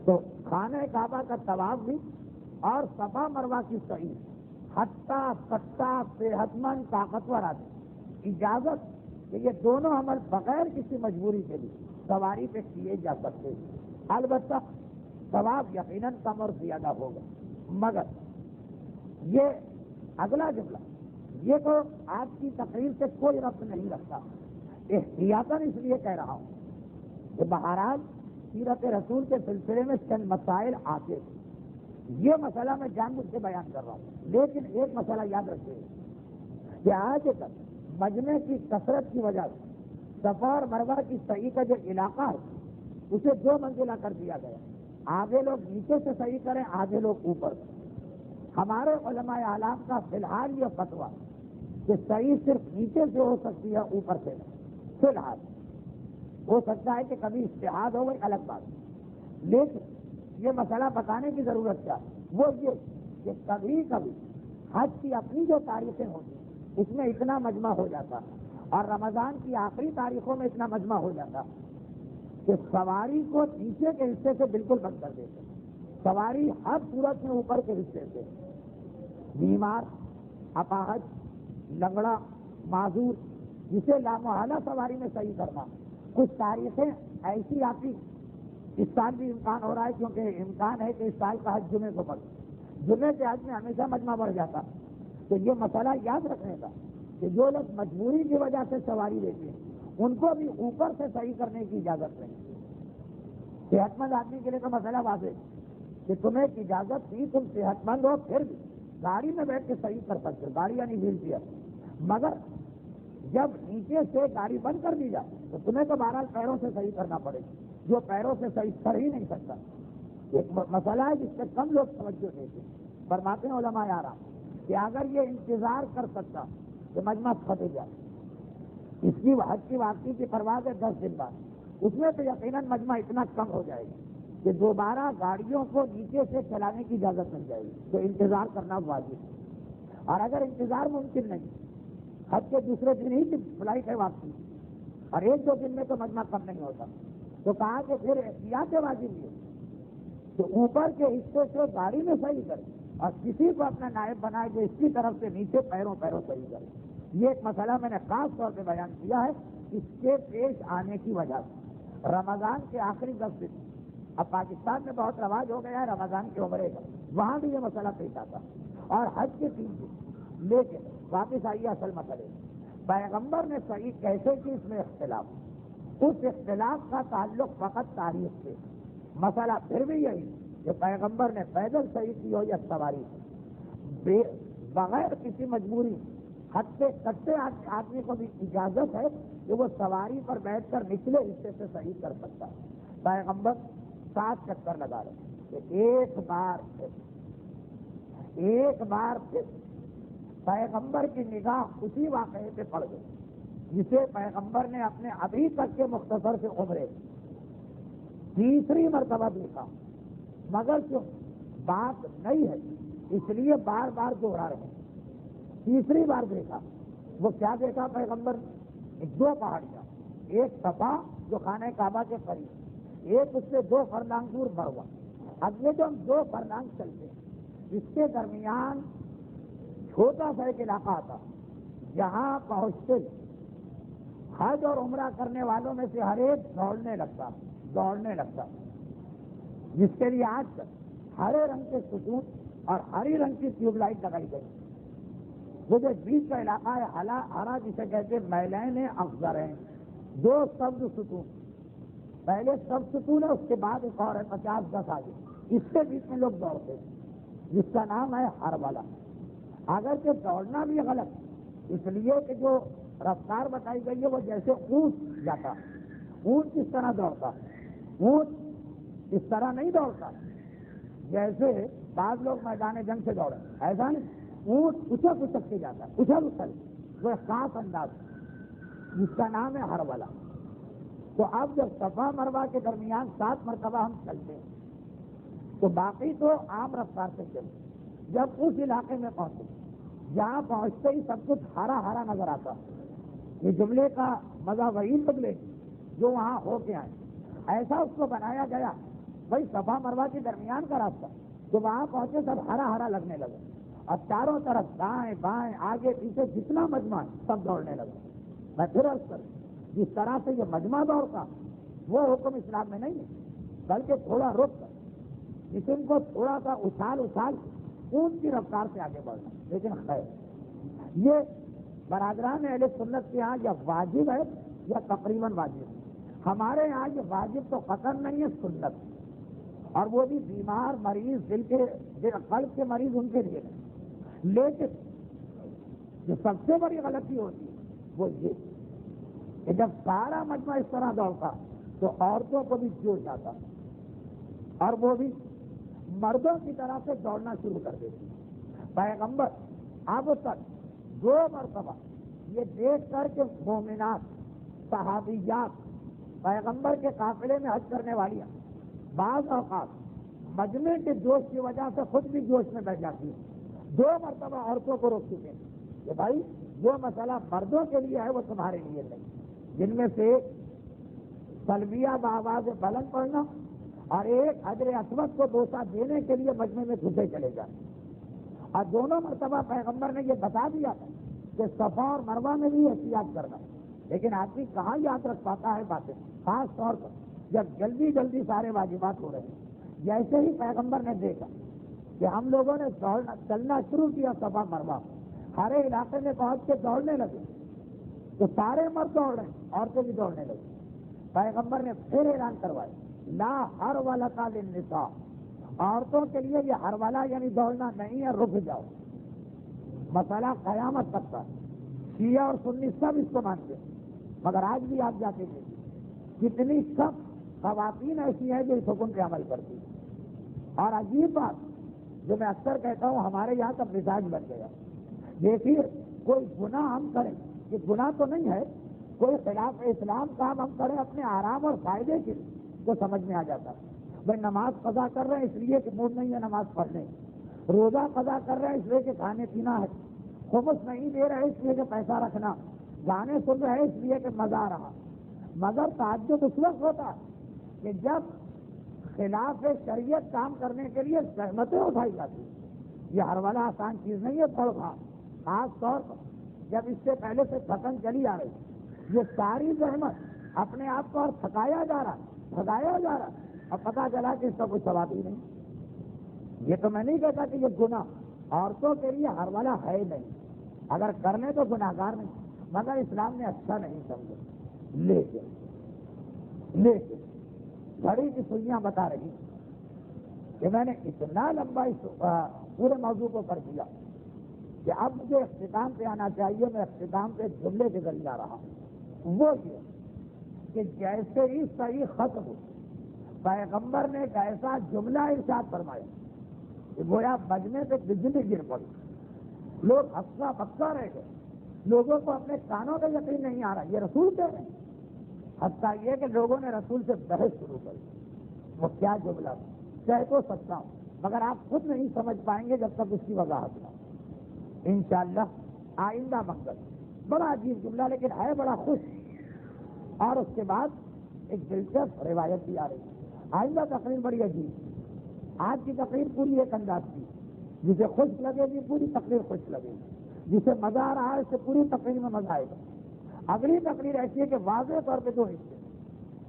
[SPEAKER 1] تو خانہ کعبہ کا طواف بھی اور صفا مروہ کی صحیح، حتیٰ سچا صحت مند طاقتور آدمی اجازت کہ یہ دونوں عمل بغیر کسی مجبوری کے بھی سواری پہ کیے جا سکتے ہیں. البتہ ثواب یقیناً کم اور زیادہ ہوگا. مگر یہ اگلا جملہ یہ تو آپ کی تقریر سے کوئی ربط نہیں رکھتا، احتیاطاً اس لیے کہہ رہا ہوں کہ بہرحال سیرت رسول کے سلسلے میں چند مسائل آتے تھے. یہ مسئلہ میں جان بوجھ کے بیان کر رہا ہوں. لیکن ایک مسئلہ یاد رکھیے کہ آج تک مجمع کی کثرت کی وجہ سے صفا اور مروہ کی صحیح کا جو علاقہ ہے اسے 2 منزلہ کر دیا گیا. آدھے لوگ نیچے سے صحیح کریں، آدھے لوگ اوپر. ہمارے علماء اعلام کا فی الحال یہ فتویٰ کہ صحیح صرف نیچے سے ہو سکتی ہے، اوپر سے نہیں. فی الحال ہو سکتا ہے کہ کبھی اجتہاد ہو، الگ بات. لیکن یہ مسئلہ بتانے کی ضرورت کیا ہے، وہ یہ کہ کبھی کبھی حج کی اپنی جو تاریخیں ہوتی ہیں اس میں اتنا مجمع ہو جاتا اور رمضان کی آخری تاریخوں میں اتنا مجمع ہو جاتا کہ سواری کو نیچے کے حصے سے بالکل بند کر دیتے. سواری ہر صورت میں اوپر کے حصے سے، بیمار، اپاہج، لنگڑا، معذور، جسے لامحالہ سواری میں صحیح کرنا. کچھ تاریخیں ایسی آتی، اس سال بھی امکان ہو رہا ہے کیونکہ امکان ہے کہ اس سال کا حج جمعے کو پڑے. جمعے کے حج میں ہمیشہ مجمع بڑھ جاتا. تو یہ مسئلہ یاد رکھنے کا کہ جو لوگ مجبوری کی وجہ سے سواری لیتے ہیں ان کو بھی اوپر سے صحیح کرنے کی اجازت نہیں. صحت مند آدمی کے لیے تو مسئلہ واضح ہے کہ تمہیں اجازت تھی، تم صحت مند ہو، پھر بھی گاڑی میں بیٹھ کے صحیح کر سکتے ہو، گاڑی یعنی ویل چیئر. مگر جب نیچے سے گاڑی بند کر دی جائے تو تمہیں تو بہرحال پیروں سے صحیح کرنا پڑے گا. جو پیروں سے صحیح کر ہی نہیں سکتا ایک مسئلہ ہے جس سے کم لوگ توجہ دیتے ہیں. فرماتے ہیں علماء یارا کہ اگر یہ انتظار کر سکتا کہ مجمع فتح جائے، اس کی حج کی واپسی کی پرواز ہے 10 دن بعد، اس میں تو یقیناً مجمع اتنا کم ہو جائے گا کہ دوبارہ گاڑیوں کو نیچے سے چلانے کی اجازت مل جائے گی. تو انتظار کرنا واجب ہے. اور اگر انتظار ممکن نہیں، حج کے دوسرے دن ہی کی فلائٹ ہے واپسی، اور 1-2 دن میں تو مجمع کم نہیں ہوتا، تو کہا کہ پھر احتیاط واجب ہے تو اوپر کے حصے سے گاڑی میں صحیح کرے اور کسی کو اپنا نائب بنائے جو اس کی طرف سے نیچے پیروں صحیح کرے. یہ ایک مسئلہ میں نے خاص طور پہ بیان کیا ہے اس کے پیش آنے کی وجہ سے. رمضان کے آخری 10 دن، اب پاکستان میں بہت رواج ہو گیا ہے رمضان کے عمرے کا، وہاں بھی یہ مسئلہ پیش آتا اور حج کے 3 دن. لیکن واپس آئیے اصل مسئلے، پیغمبر نے صحیح کیسے کی اس میں اختلاف، اس اختلاف کا تعلق فقط تاریخ سے. مسئلہ پھر بھی یہی کہ پیغمبر نے پیدل صحیح کی ہو یا سواری بغیر کسی مجبوری، حد سے کٹتے آدمی کو بھی اجازت ہے کہ وہ سواری پر بیٹھ کر نچلے حصے سے صحیح کر سکتا ہے. پیغمبر 7 چکر لگا رہے کہ ایک بار پھر پیغمبر کی نگاہ اسی واقعے پہ پڑ گئی جسے پیغمبر نے اپنے ابھی تک کے مختصر سے عمرے 3 مرتبہ دیکھا، مگر جو بات نہیں ہے اس لیے بار بار دوہرا رہے ہیں. 3 بار دیکھا، وہ کیا دیکھا پیغمبر؟ 2 پہاڑیاں، ایک صفا جو خانہ کعبہ کے قریب، ایک اس سے 2 فرلانگ دور مروہ. اب یہ جو ہم 2 فرلانگ چلتے ہیں اس کے درمیان چھوٹا سا ایک علاقہ آتا، جہاں پہنچتے حج اور عمرہ کرنے والوں میں سے ہر ایک دوڑنے لگتا، جس کے لیے آج تک ہرے رنگ کے ستون اور ہری رنگ کی ٹیوب لائٹ لگائی گئی. وہ جو بیچ کا علاقہ ہے ہرا جسے کہتے ہیں میلین افضل ہیں، 2 سبز ستون، پہلے سبز ستون ہے اس کے بعد ایک اور ہے 50-10 آگے، اس کے بیچ میں لوگ دوڑتے ہیں جس کا نام ہے ہر والا. اگرچہ دوڑنا بھی غلط اس لیے کہ جو رفتار بتائی گئی ہے وہ جیسے اونٹ جاتا، اونٹ کس طرح دوڑتا، اونٹ اس طرح نہیں دوڑتا جیسے بعض لوگ میدان جنگ سے دوڑے، ایسا نہیں، اونٹ اچھل کے جاتا، اچھل وہ ایک خاص انداز جس کا نام ہے ہر والا. تو اب جب صفا مروہ کے درمیان 7 مرتبہ ہم چلتے ہیں تو باقی تو عام رفتار سے چلتے. جب اس علاقے میں پہنچے جہاں پہنچتے ہی سب کچھ ہرا ہرا نظر آتا، یہ جملے کا مزہ وہی بدلے جو وہاں ہو کے آئے. ایسا اس کو بنایا گیا بھائی صفا مروہ کے درمیان کا راستہ، تو وہاں پہنچے سب ہرا ہرا لگنے لگے اور چاروں طرف دائیں بائیں آگے پیچھے جتنا مجمع سب دوڑنے لگے. میں پھر عرض کروں جس طرح سے یہ مجمع دوڑتا وہ حکم اسلام میں نہیں ہے، بلکہ تھوڑا رک کر جسم کو تھوڑا سا اچھال اونٹ کی رفتار سے آگے بڑھنا. لیکن خیر یہ برادران اہل سنت کے یہاں یہ واجب ہے یا تقریباً واجب ہے. ہمارے یہاں یہ واجب تو قطعاً نہیں ہے، سنت، اور وہ بھی بیمار مریض قلب کے مریض ان کے لیے نہیں. لیکن جو سب سے بڑی غلطی ہوتی ہے وہ یہ کہ جب سارا مجمع اس طرح دوڑتا تو عورتوں کو بھی جوش آتا اور وہ بھی مردوں کی طرح سے دوڑنا شروع کر دیتی. پیغمبر اب تک 2 مرتبہ یہ دیکھ کر کے مومنات صحابیات پیغمبر کے قافلے میں حج کرنے والیاں بعض اوقات مجمع کے جوش کی وجہ سے خود بھی جوش میں بیٹھ جاتی ہیں. 2 مرتبہ عورتوں کو روک چکے ہیں کہ بھائی جو مسئلہ مردوں کے لیے ہے وہ تمہارے لیے نہیں. جن میں سے تلبیہ بآواز بلند پڑھنا اور ایک حجر اسود کو بوسہ دینے کے لیے مجمع میں گھسے چلے جائیں. اور دونوں مرتبہ پیغمبر نے یہ بتا دیا تھا کہ صفا اور مروہ میں بھی احتیاط کرنا، لیکن آدمی کہاں یاد رکھ پاتا ہے باتیں، خاص طور پر جب جلدی سارے واجبات ہو رہے ہیں. جیسے ہی پیغمبر نے دیکھا کہ ہم لوگوں نے چلنا شروع کیا صفا مروہ، ہر علاقے میں پہنچ کے دوڑنے لگے تو سارے مرد دوڑ رہے ہیں، عورتیں بھی دوڑنے لگی. پیغمبر نے پھر اعلان کروایا لا ہر والا للنساء، عورتوں کے لیے یہ ہر والا یعنی دوڑنا نہیں ہے، رک جاؤ. مسئلہ قیامت تک کا شیعہ اور سنی سب اس کو مانتے ہیں، مگر آج بھی آپ جاتے ہیں کتنی سب خواتین ایسی ہیں جو اس حکم پہ عمل کرتی ہیں. اور عجیب بات جو میں اکثر کہتا ہوں، ہمارے یہاں کا مزاج بن گیا، دیکھیے کوئی گناہ ہم کریں، یہ گناہ تو نہیں ہے، کوئی خلاف اسلام کام ہم کریں اپنے آرام اور فائدے کے لیے تو سمجھ میں آ جاتا ہے۔ بھائی نماز قضا کر رہے ہیں اس لیے کہ موڈ نہیں ہے نماز پڑھنے، روزہ قضا کر رہے ہیں اس لیے کہ کھانے پینا ہے، خمس نہیں دے رہے اس لیے کہ پیسہ رکھنا، گانے سن رہے اس لیے کہ مزہ آ رہا۔ مگر تعجب اس وقت ہوتا ہے کہ جب خلاف شریعت کام کرنے کے لیے زحمتیں اٹھائی جاتی ہیں۔ یہ ہر والا آسان چیز نہیں ہے، پڑھا خاص طور پر جب اس سے پہلے سے تھکن چلی آ رہی، یہ ساری زحمت اپنے آپ کو اور تھکایا جا رہا، بھگایا جا رہا، اور پتہ چلا کہ اس کا کوئی ثواب ہی نہیں۔ یہ تو میں نہیں کہتا کہ یہ گناہ عورتوں کے لیے ہر والا ہے نہیں، اگر کرنے تو گناہگار نہیں، مگر اسلام نے اچھا نہیں سمجھا۔ لیکن گھڑی کی سوئیاں بتا رہی کہ میں نے اتنا لمبا اس پورے موضوع کو کر دیا کہ اب مجھے اختتام پہ آنا چاہیے۔ میں اختتام پہ جملے کے ذریعے آ رہا ہوں، وہ یہ کہ جیسے ہی صحیح ختم ہو، پیغمبر نے ایک ایسا جملہ ارشاد فرمایا کہ گویا بجنے سے بجلی گر پڑی، لوگ ہنسا بکا رہ گئے، لوگوں کو اپنے کانوں کا یقین نہیں آ رہا یہ رسول کہہ رہے ہیں۔ حتیٰ یہ کہ لوگوں نے رسول سے بحث شروع کر دی۔ وہ کیا جملہ کہہ تو سکتا ہوں مگر آپ خود نہیں سمجھ پائیں گے جب تک اس کی وضاحت نہ ہو۔ انشاءاللہ آئندہ منگل، بڑا عجیب جملہ لیکن ہے بڑا خوش۔ اور اس کے بعد ایک دلچسپ روایت بھی آ رہی ہے۔ آئندہ تقریر بڑی عجیب، آج کی تقریر پوری ایک انداز کی، جسے خوش لگے گی پوری تقریر خوش لگے گی، جسے مزہ آ رہا ہے اس سے پوری تقریر میں مزہ آئے گا۔ اگلی تقریر ایسی ہے کہ واضح طور پہ دو حصے،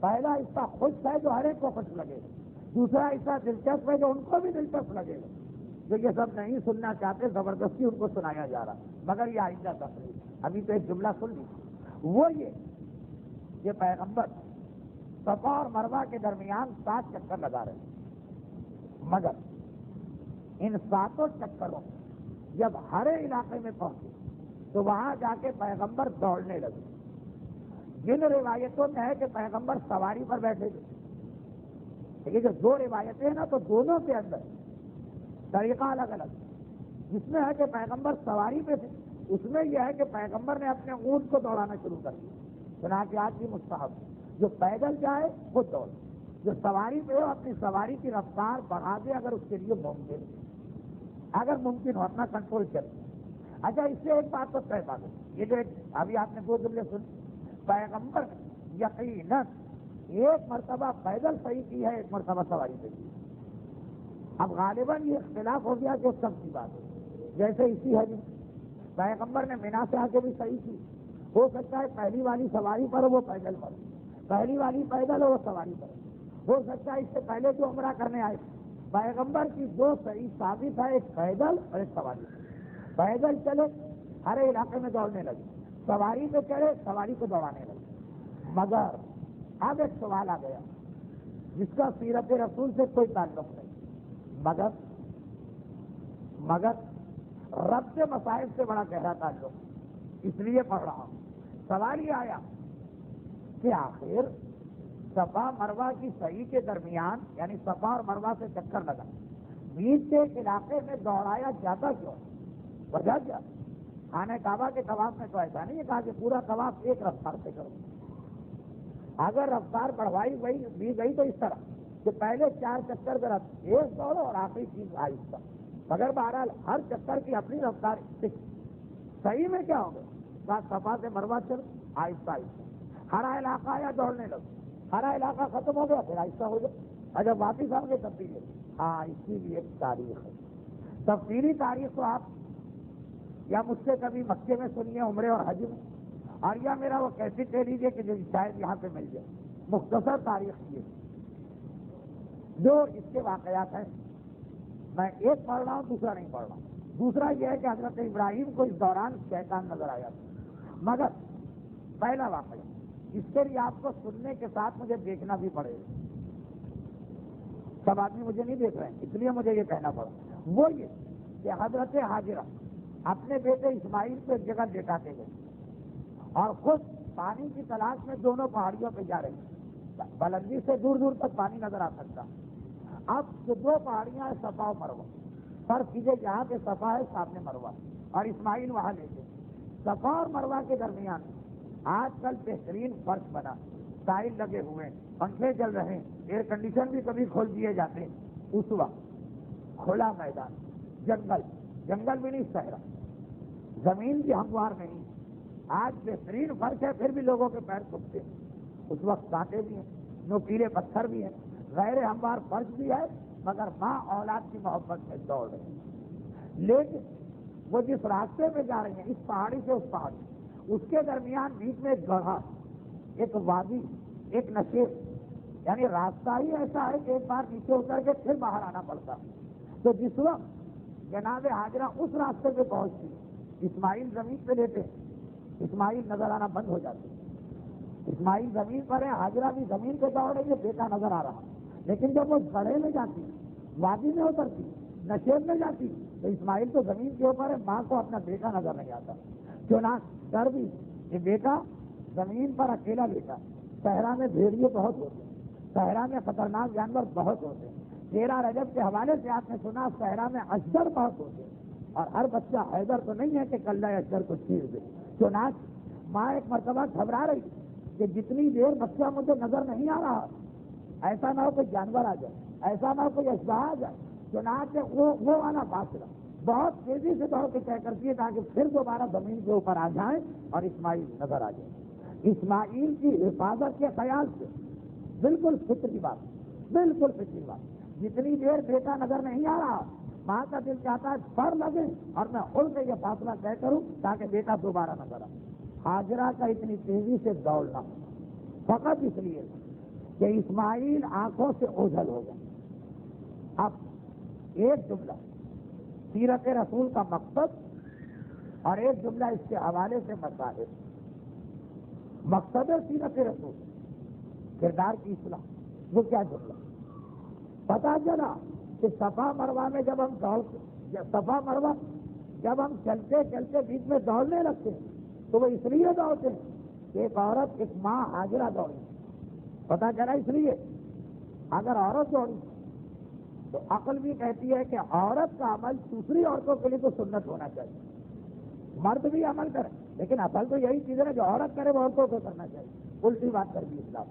[SPEAKER 1] پہلا حصہ خوش ہے جو ہر ایک کو خوش لگے گا، دوسرا حصہ دلچسپ ہے جو ان کو بھی دلچسپ لگے گا، جو یہ سب نہیں سننا چاہتے زبردستی ان کو سنایا جا رہا، مگر یہ آئندہ تقریر۔ ابھی تو ایک جملہ سن لی، وہ یہ پیغمبر صفا اور مروہ کے درمیان 7 چکر لگا رہے ہیں، مگر ان 7 چکروں جب ہر علاقے میں پہنچے تو وہاں جا کے پیغمبر دوڑنے لگے۔ جن روایتوں میں ہے کہ پیغمبر سواری پر بیٹھے تھے، یہ جو 2 روایتیں ہیں نا تو دونوں کے اندر طریقہ الگ الگ، جس میں ہے کہ پیغمبر سواری پہ تھے اس میں یہ ہے کہ پیغمبر نے اپنے اونٹ کو دوڑانا شروع کر دیا۔ چنانچہ آج بھی مستحب جو پیدل جائے خود دوڑ، جو سواری پہ ہو اپنی سواری کی رفتار بڑھا دے اگر اس کے لیے ممکن، اگر ممکن ہو اپنا کنٹرول کرے۔ اچھا اس سے ایک بات تو طے بات ہے، یہ جو ابھی آپ نے 2 جملے سن، پیغمبر یقیناً ایک مرتبہ پیدل صحیح کی ہے، ایک مرتبہ سواری پہ کی۔ اب غالباً یہ اختلاف ہو گیا کہ سب کی بات ہے، جیسے اسی حج پیغمبر نے مینا سے آ کے بھی صحیح کی، ہو سکتا ہے پہلی والی سواری پر وہ پیدل پر، پہلی والی پیدل ہو وہ سواری پر، ہو سکتا ہے اس سے پہلے جو عمرہ کرنے آئے پیغمبر کی 2 صحیح ثابت ہے، ایک پیدل اور ایک سواری۔ پیدل چلے ہر علاقے میں دوڑنے لگے، سواری پہ چڑھے سواری کو دوڑانے لگے۔ مگر اب ایک سوال آ گیا جس کا سیرت رسول سے کوئی تعلق نہیں، مگر رب کے مسائل سے بڑا گہرا تعلق، اس لیے پڑھ رہا ہوں۔ سوال یہ آیا کہ آخر صفا مروہ کی صحیح کے درمیان یعنی صفا اور مروہ سے چکر لگا، بیچ کے ایک علاقے میں دوڑایا جاتا کیوں؟ وجہ کیا؟ خانہ کعبہ کے طواف میں تو ایسا نہیں ہے کہا کہ پورا طواف ایک رفتار سے کرو، اگر رفتار بڑھوائی دی گئی تو اس طرح کہ پہلے 4 چکر ذرا ایک دوڑو اور آخری چیز آہستہ، مگر بہرحال ہر چکر کی اپنی رفتار صحیح میں کیا ہوگا؟ صفا سے مروہ چلو آہستہ آہستہ، ہرا علاقہ آیا دوڑنے لگو، ہرا علاقہ ختم ہو گیا پھر آہستہ ہو گیا، اور جب واپس آؤ گے تب بھی ہاں اس کی بھی ایک تاریخ ہے۔ تفصیلی تاریخ تو آپ یا مجھ سے کبھی مکے میں سنیے عمرے اور حج میں، اور یا میرا وہ کیسے لے لیجیے کہ جو شاید یہاں پہ مل جائے، مختصر تاریخ یہ جو اس کے واقعات ہیں، میں ایک پڑھ رہا ہوں دوسرا نہیں پڑھ رہا ہوں۔ دوسرا یہ ہے کہ حضرت ابراہیم کو اس دوران شیطان نظر آیا تھا، مگر پہلا واقعہ اس کے لیے آپ کو سننے کے ساتھ مجھے دیکھنا بھی پڑے گا، سب آدمی مجھے نہیں دیکھ رہے ہیں اس لیے مجھے یہ کہنا پڑا، وہ یہ کہ حضرت حاجرہ اپنے بیٹے اسماعیل کو ایک جگہ لٹاتے گئے اور خود پانی کی تلاش میں دونوں پہاڑیوں پہ جا رہے ہیں، بلندی سے دور دور تک پانی نظر آ سکتا، اب جو دو پہاڑیاں ہیں صفا و مروہ، فرض کیجیے جہاں پہ صفا ہے سامنے مروہ، اور اسماعیل وہاں لے کے صفا اور مروہ کے درمیان آج کل بہترین فرش بنا، ٹائل لگے ہوئے، پنکھے چل رہے ہیں، ایئر کنڈیشن بھی کبھی کھول دیے جاتے ہیں۔ اس وقت کھلا میدان، جنگل بھی نہیں، صحرا، زمین بھی ہموار نہیں، آج بہترین فرش ہے پھر بھی لوگوں کے پیر سکتے ہیں۔ اس وقت کانٹے بھی ہیں، نوکیلے پتھر بھی ہیں، غیر ہموار فرش بھی ہے، مگر ماں اولاد کی محبت میں دوڑ رہے ہیں۔ لیکن وہ جس راستے پہ جا رہے ہیں، اس پہاڑی سے اس پہاڑی، اس کے درمیان بیچ میں ایک گڑھا، ایک وادی، ایک نشیب، یعنی راستہ ہی ایسا ہے کہ ایک بار نیچے اتر کے پھر باہر آنا پڑتا۔ تو جس وقت جناب ہاجرہ اس راستے پہ پہنچتی، اسماعیل زمین پہ لیتے، اسماعیل نظر آنا بند ہو جاتے۔ اسماعیل زمین پر ہے، ہاجرہ بھی زمین پہ دوڑ رہی ہے، بیٹا نظر آ رہا، لیکن جب وہ گڑھے میں جاتی، وادی میں اترتی، نشیب میں جاتی، تو اسماعیل تو زمین کے اوپر ہے، ماں کو اپنا بیٹا نظر نہیں آتا۔ چنانچہ ڈر بھی کہ بیٹا زمین پر اکیلا بیٹا، صحرا میں بھیڑیے بہت ہوتے ہیں، صحرا میں خطرناک جانور بہت ہوتے ہیں، 13 رجب کے حوالے سے آپ نے سنا صحرا میں اشجر بہت ہوتے ہیں، اور ہر بچہ حیدر تو نہیں ہے کہ کلہ اشجر کو چیر دے۔ چنانچہ ماں ایک مرتبہ گھبرا رہی کہ جتنی دیر بچہ مجھے نظر نہیں آ رہا، ایسا نہ ہو کوئی جانور آ جائے، ایسا نہ ہو کوئی اشباح آ جائے۔ چنانچہ وہ والا فاصلہ بہت تیزی سے دوڑ کے طے کرتی ہے تاکہ پھر دوبارہ زمین کے اوپر آ جائیں اور اسماعیل نظر آ جائے۔ اسماعیل کی حفاظت کے خیال سے بالکل فطری بات، بالکل فطری بات، جتنی دیر بیٹا نظر نہیں آ رہا، ماں کا دل چاہتا ہے پر لگے اور میں اڑ کے یہ فاصلہ طے کروں تاکہ بیٹا دوبارہ نظر آئے۔ ہاجرہ کا اتنی تیزی سے دوڑنا فقط اس لیے کہ اسماعیل آنکھوں سے اوجھل ہو گئے۔ اب ایک جملہ سیرت رسول کا مقصد اور ایک جملہ اس کے حوالے سے مسائل۔ مقصد سیرت رسول، کردار کی اصلاح، وہ کیا جملہ؟ پتا چلا کہ صفا مروہ میں جب ہم صفا مروہ جب ہم چلتے چلتے بیچ میں دوڑنے لگتے ہیں تو وہ اس لیے دوڑتے ہیں کہ ایک عورت، ایک ماں ہاجرہ دوڑی، پتا چلا اس لیے اگر عورت دوڑی تو عقل بھی کہتی ہے کہ عورت کا عمل دوسری عورتوں کے لیے تو سنت ہونا چاہیے، مرد بھی عمل کرے لیکن اصل تو یہی چیز ہے جو عورت کرے وہ عورتوں کو کرنا چاہیے۔ الٹی بات کر دی اسلام،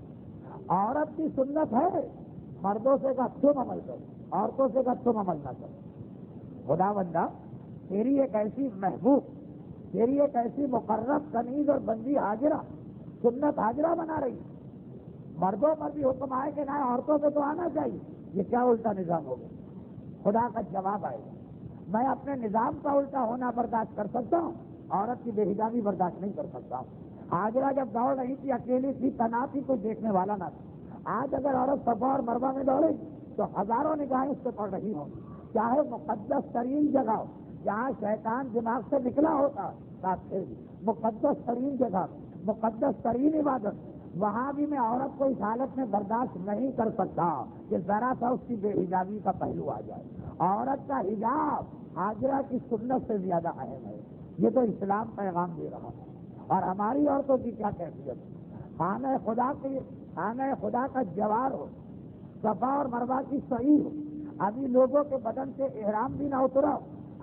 [SPEAKER 1] عورت کی سنت ہے مردوں سے کہ تم عمل کرو، عورتوں سے کہ تم عمل نہ کرو۔ خدا بندہ تیری ایک ایسی محبوب، تیری ایک ایسی مقرب کنیز اور بندی ہاجرہ سنت ہاجرہ بنا رہی، مردوں پر بھی حکم آئے کہ نہ عورتوں کو تو آنا چاہیے، یہ کیا الٹا نظام ہو گیا؟ خدا کا جواب آئے گا، میں اپنے نظام کا الٹا ہونا برداشت کر سکتا ہوں، عورت کی بے حجابی برداشت نہیں کر سکتا ہوں۔ ہاجرہ جب دوڑ رہی تھی اکیلی تھی، تنہا تھی، کوئی دیکھنے والا نہ تھا۔ آج اگر عورت صفا اور مروہ میں دوڑے تو ہزاروں نگاہیں اس پہ پڑ رہی ہوں، چاہے مقدس ترین جگہ ہو جہاں شیطان دماغ سے نکلا ہوتا، ساتھ پھر بھی مقدس ترین جگہ، مقدس ترین عبادت، وہاں بھی میں عورت کو اس حالت میں برداشت نہیں کر سکتا کہ ذرا سا اس کی بے حجابی کا پہلو آ جائے۔ عورت کا حجاب ہاجرہ کی سنت سے زیادہ اہم ہے، یہ تو اسلام پیغام دے رہا ہے۔ اور ہماری عورتوں کی کیا کیفیت؟ خانہ خدا کا جوار ہو، صفا اور مروہ کی صحیح ہو، ابھی لوگوں کے بدن سے احرام بھی نہ اترا،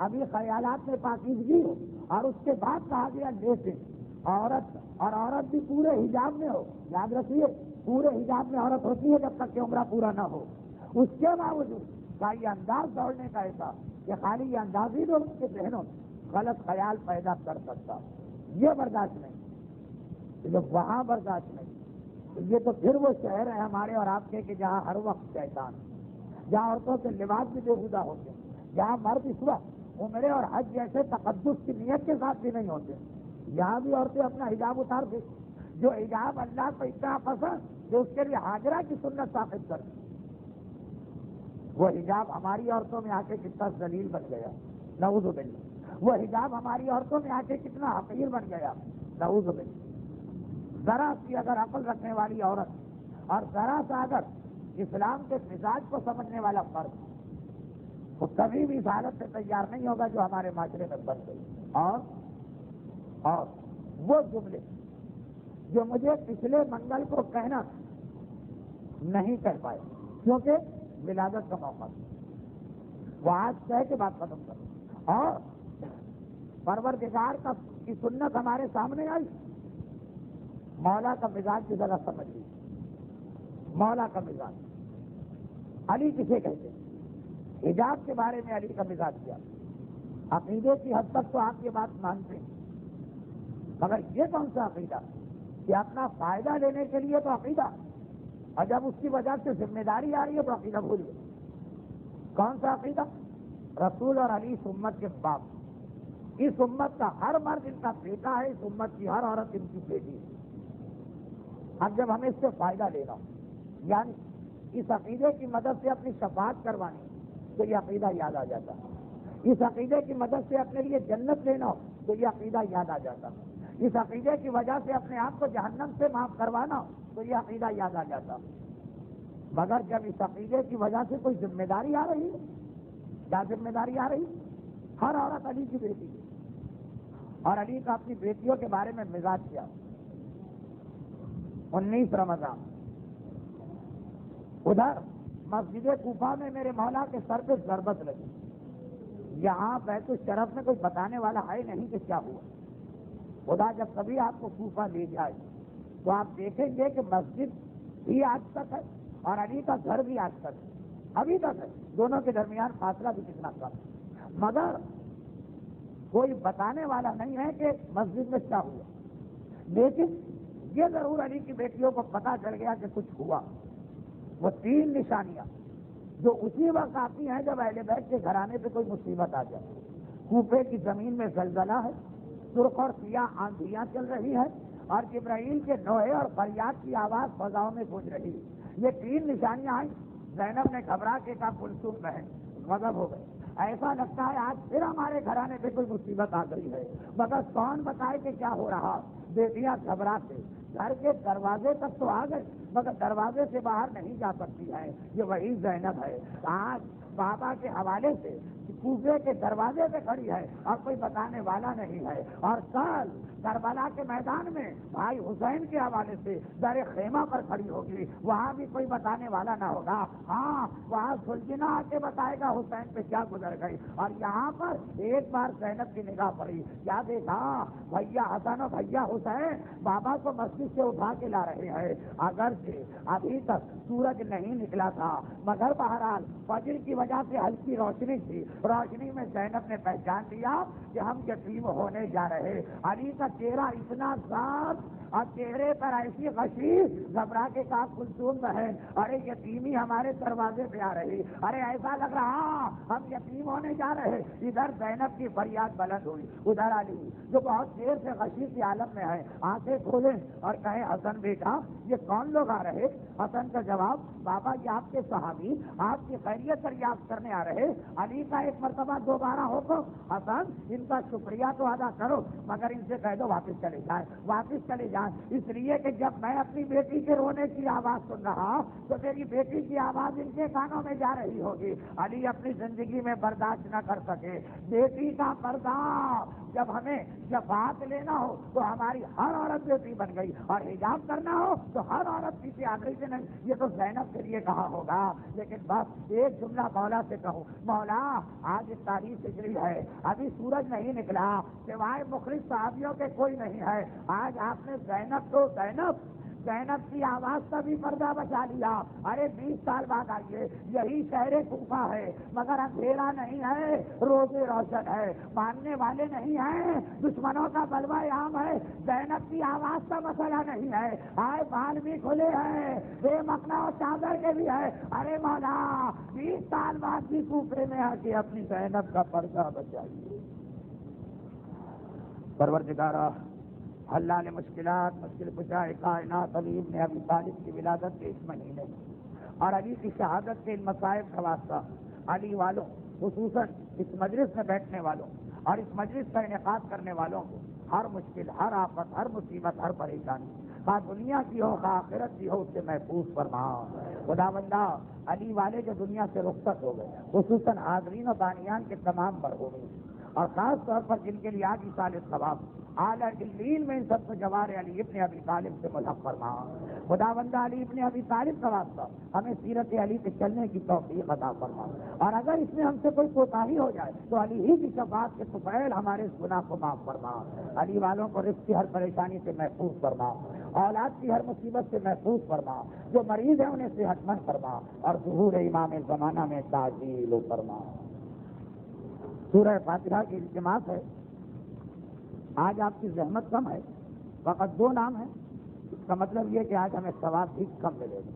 [SPEAKER 1] ابھی خیالات میں پاکیزگی ہو، اور اس کے بعد کہا گیا لیتے عورت بھی پورے حجاب میں ہو۔ یاد رکھیے پورے حجاب میں عورت ہوتی ہے جب تک کہ عمرہ پورا نہ ہو، اس کے باوجود کا یہ انداز دوڑنے کا ایسا کہ خالی یہ انداز ہی لوگوں کے ذہنوں میں غلط خیال پیدا کر سکتا، یہ برداشت نہیں، جب وہاں برداشت نہیں، یہ تو پھر وہ شہر ہے ہمارے اور آپ کے کہ جہاں ہر وقت شیطان، جہاں عورتوں کے لباس بھی بے ہودہ ہوتے ہیں، جہاں مرد اس وقت عمرے اور حج جیسے تقدس کی نیت کے ساتھ بھی نہیں ہوتے، یہاں بھی عورتیں اپنا حجاب اتار دیں، جو حجاب اللہ کو اتنا پسند جو اس کے لیے ہاجرہ کی سنت ثابت کر دی، وہ حجاب ہماری عورتوں میں آ کے کتنا ذلیل بن گیا، نعوذ باللہ۔ وہ حجاب ہماری عورتوں میں آ کے کتنا حقیر بن گیا، نعوذ باللہ۔ ذرا سی اگر عقل رکھنے والی عورت اور ذرا سا اگر اسلام کے مزاج کو سمجھنے والا فرد، وہ کبھی بھی اس حالت سے تیار نہیں ہوگا جو ہمارے معاشرے میں بن گئی۔ اور وہ جملے جو مجھے پچھلے منگل کو کہنا نہیں کہہ پائے، کیونکہ ولادت کا موقع تھا، وہ آج کہہ کے بات ختم کرو. اور پروردگار کی سنت ہمارے سامنے آئی. مولا کا مزاج کی ذرا سمجھ لی. مولا کا مزاج علی کسے کہتے ہیں؟ حجاب کے بارے میں علی کا مزاج کیا؟ عقیدے کی حد تک تو آپ یہ بات مانتے ہیں، مگر یہ کون سا عقیدہ کہ اپنا فائدہ لینے کے لیے تو عقیدہ، اور جب اس کی وجہ سے ذمہ داری آ رہی ہے تو عقیدہ بھول گئے. کون سا عقیدہ؟ رسول اور علی اس امت کے باپ. اس امت کا ہر مرد ان کا بیٹا ہے، اس امت کی ہر عورت ان کی بیٹی ہے. اب جب ہمیں اس سے فائدہ لینا ہو، یعنی اس عقیدے کی مدد سے اپنی شفاعت کروانی، تو یہ عقیدہ یاد آ جاتا ہے. اس عقیدے کی مدد سے اپنے لیے جنت لینا ہو تو یہ عقیدہ یاد آ جاتا ہے. اس عقیدے کی وجہ سے اپنے آپ کو جہنم سے معاف کروانا ہو تو یہ عقیدہ یاد آ جاتا. مگر جب اس عقیدے کی وجہ سے کوئی ذمہ داری آ رہی ہے، کیا ذمہ داری آ رہی؟ ہر عورت علی کی بیٹی ہے. اور علی کا اپنی بیٹیوں کے بارے میں مزاج کیا؟ 19 رمضان ادھر مسجد کوفہ میں میرے مولا کے سر پہ ضربت لگی. یہاں بیت الشرف میں کوئی بتانے والا ہے نہیں کہ کیا ہوا. خدا جب کبھی آپ کو کوفہ لے جائے تو آپ دیکھیں گے کہ مسجد بھی آج تک ہے اور علی کا گھر بھی آج تک ہے، ابھی تک ہے. دونوں کے درمیان فاصلہ بھی کتنا کم ہے، مگر کوئی بتانے والا نہیں ہے کہ مسجد میں کیا ہوا. لیکن یہ ضرور علی کی بیٹیوں کو پتا چل گیا کہ کچھ ہوا. وہ 3 نشانیاں جو اسی وقت آتی ہیں جب اہل بیت کے گھرانے پہ کوئی مصیبت آ جائے. کوفے کی زمین میں زلزلہ ہے، سرخ اور سیاہ آندھیاں چل رہی ہے، اور جبرائیل کے نوحے اور فریاد کی آواز فضاؤں میں گونج رہی ہے. یہ 3 نشانیاں آئیں. زینب نے گھبرا کے کہا کلثوم بہن غضب ہو گئے، ایسا لگتا ہے آج پھر ہمارے گھرانے پہ کوئی مصیبت آ گئی ہے. مگر کون بتائے کہ کیا ہو رہا؟ بیٹیاں گھبرا کے گھر کے دروازے تک تو آ گئے مگر دروازے سے باہر نہیں جا سکتی ہے. یہ وہی زینب ہے آج بابا کے حوالے سے کوفے کے دروازے پہ کھڑی ہے اور کوئی بتانے والا نہیں ہے. اور کل کربلا کے میدان میں بھائی حسین کے حوالے سے در خیمہ پر کھڑی ہوگی، وہاں بھی کوئی بتانے والا نہ ہوگا. ہاں وہاں سلجنا آ کے بتائے گا حسین پہ کیا گزر گئی. اور یہاں پر ایک بار زینب کی نگاہ پڑی، کیا دیکھا؟ بھیا حسن اور بھیا حسین بابا کو مسجد سے اٹھا کے لا رہے ہیں. اگرچہ ابھی تک سورج نہیں نکلا تھا مگر بہرحال فجر کی وجہ سے ہلکی روشنی تھی. روشنی میں زینب نے پہچان لیا کہ ہم یتیم ہونے جا رہے. علی کا چہرہ اتنا صاف اور چہرے پر ایسی غشی، گھبرا کے کہا کلثوم بہن ارے یتیمی ہمارے دروازے پہ آ رہی، ارے ایسا لگ رہا ہم یتیم ہونے جا رہے. ادھر زینب کی فریاد بلند ہوئی، ادھر علی جو بہت دیر سے غشی کی عالم میں ہے آنکھیں کھولے اور کہے حسن بیٹا یہ کون لوگ آ رہے؟ حسن کا جواب بابا یہ آپ کے صحابی آپ کی خیریت دریافت کرنے آ رہے. علی کا ایک مرتبہ دوبارہ ہو تو حسن ان کا شکریہ تو ادا کرو مگر ان سے کہہ دو واپس چلے جائیں، واپس چلے جائیں. اس لیے کہ جب میں اپنی بیٹی کے رونے کی آواز سن رہا تو میری بیٹی کی آواز ان کے کانوں میں جا رہی ہوگی. علی اپنی زندگی میں برداشت نہ کر سکے. بیٹی کا پردہ جب ہمیں شفاعت لینا ہو تو ہماری ہر عورت بیٹی بن گئی، اور حجاب کرنا ہو تو ہر عورت پیچھے آ گئی کہ نہیں یہ تو زینب کے لیے کہا ہوگا. لیکن بس ایک جملہ مولا سے کہوں، مولا آج تاریخ ہجری ہے، ابھی سورج نہیں نکلا، سوائے مخلص صحابیوں کے کوئی نہیں ہے. آج آپ نے زینب کی آواز کا بھی پردہ بچا لیا. ارے 20 سال بعد آئیے، یہی شہر کوفہ ہے مگر اندھیرا نہیں ہے، روزے روشن ہے، ماننے والے نہیں ہیں، دشمنوں کا بلوہ عام ہے. زینب کی آواز کا مسئلہ نہیں ہے، آئے بال بھی کھلے ہیں، بے مکنا اور چادر کے بھی ہے. ارے مولا 20 سال بعد بھی کوفے میں آ کے اپنی زینب کا پردہ بچائیے. پروردگارا اللہ نے مشکل کشائے کائنات علی ابن ابی طالب کی ولادت کے اس مہینے اور علی کی شہادت کے ان مصائب کا واسطہ علی والوں خصوصاً اس مجلس میں بیٹھنے والوں اور اس مجلس کا انعقاد کرنے والوں کو ہر مشکل، ہر آفت، ہر مصیبت، ہر پریشانی خواہ دنیا کی ہو خواہ آخرت کی ہو اس سے محفوظ فرما. خداوندہ علی والے جو دنیا سے رخصت ہو گئے خصوصاً حاضرین و بانیان کے تمام مرحومین اور خاص طور پر جن کے لیے آج سال ثواب اعلیٰ علیین میں ان سب کو جوار علی ابن ابی طالب سے ملحق فرما. خداوند علی ابن ابی طالب کا واسطہ ہمیں سیرت علی کے چلنے کی توفیق عطا فرما، اور اگر اس میں ہم سے کوئی کوتاہی ہو جائے تو علی ہی کی شفاعت کے طفیل ہمارے اس گناہ کو معاف فرما، علی والوں کو رزق کی ہر پریشانی سے محفوظ فرما، اولاد کی ہر مصیبت سے محفوظ فرما، جو مریض ہیں انہیں صحت مند فرما، اور ظہور امام زمانہ میں تعجیل فرما۔ سورہ فاتحہ کی التماس ہے، آج آپ کی زحمت کم ہے، فقط 2 نام ہیں، اس کا مطلب یہ کہ آج ہمیں ثواب بھی کم ملے گا۔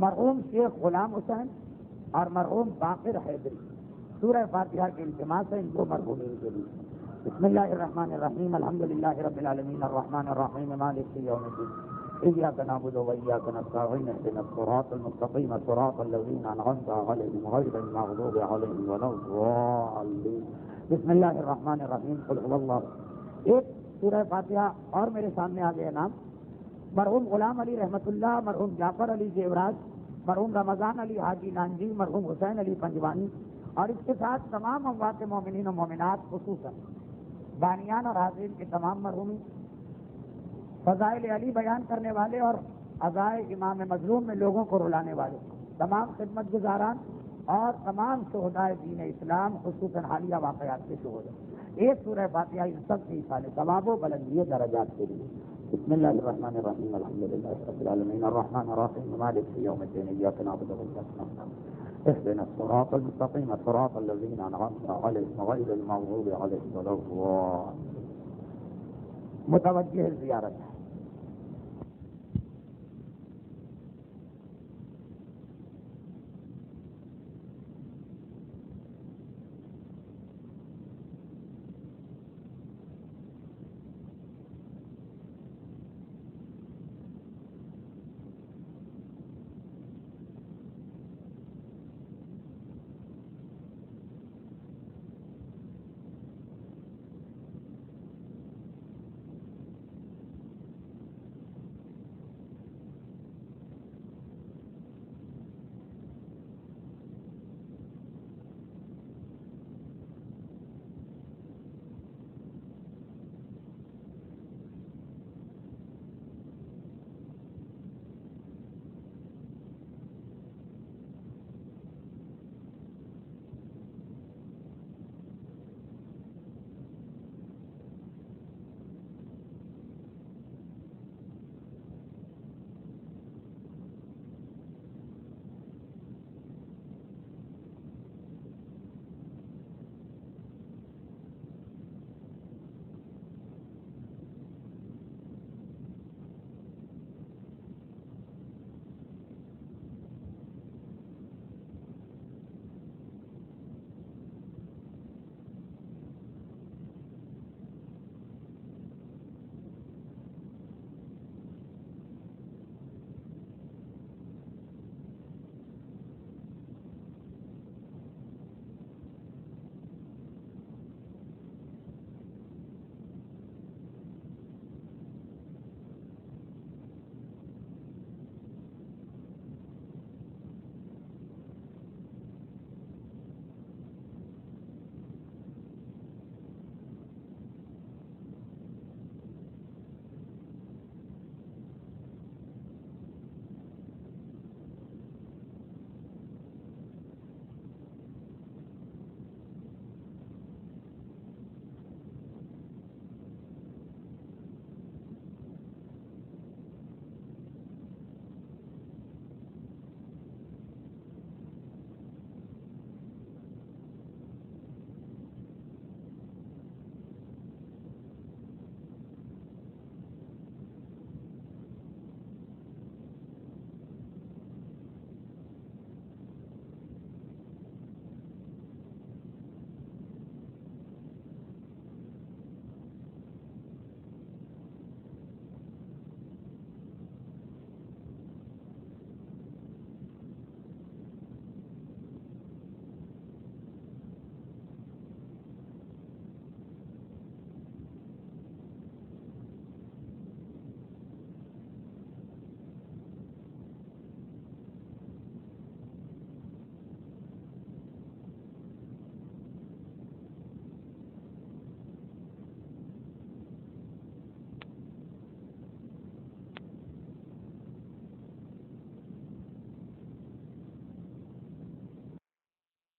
[SPEAKER 1] مرحوم شیخ غلام حسین اور مرحوم باقر حیدری، سورہ فاتحہ کی التماس ہے ان 2 مرحومین کے لیے۔ بسم اللہ الرحمن الرحیم، الحمدللہ رب العالمین الرحمن الرحیم مالک یوم الدین، ایاک نعبد و ایاک نستعین، اهدنا الصراط المستقیم صراط الذین انعمت علیہم غیر المغضوب علیہم ولا الضالین۔ بسم اللہ الرحمن الرحیم، قل هو اللہ۔ ایک سورہ فاتحہ اور میرے سامنے آ گیا نام، مرحوم غلام علی رحمت اللہ، مرحوم جعفر علی زیوراج، مرحوم رمضان علی حاجی نانجی، مرحوم حسین علی پنجوانی، اور اس کے ساتھ تمام اموات مومنین و مومنات، خصوصاً بانیان اور حاضرین کے تمام مرحومین، فضائل علی بیان کرنے والے اور عزائے امام مظلوم میں لوگوں کو رلانے والے تمام خدمت گزاران، اور تمام شہدائے دین اسلام، خصوصاً حالیہ واقعات کے شہداء۔ ایک سورہ فاتحہ ان سب کی سال ثواب و بلندی درجات کے لیے۔ بسم اللہ الرحمن الرحیم، الحمدللہ رب العالمین الرحمن الرحیم مالک یوم الدین، ایاک نعبد و ایاک نستعین، اهدنا الصراط المستقیم صراط الذین انعمت علیہم غیر المغضوب علیہم ولا الضالین۔ متوجہ زیارت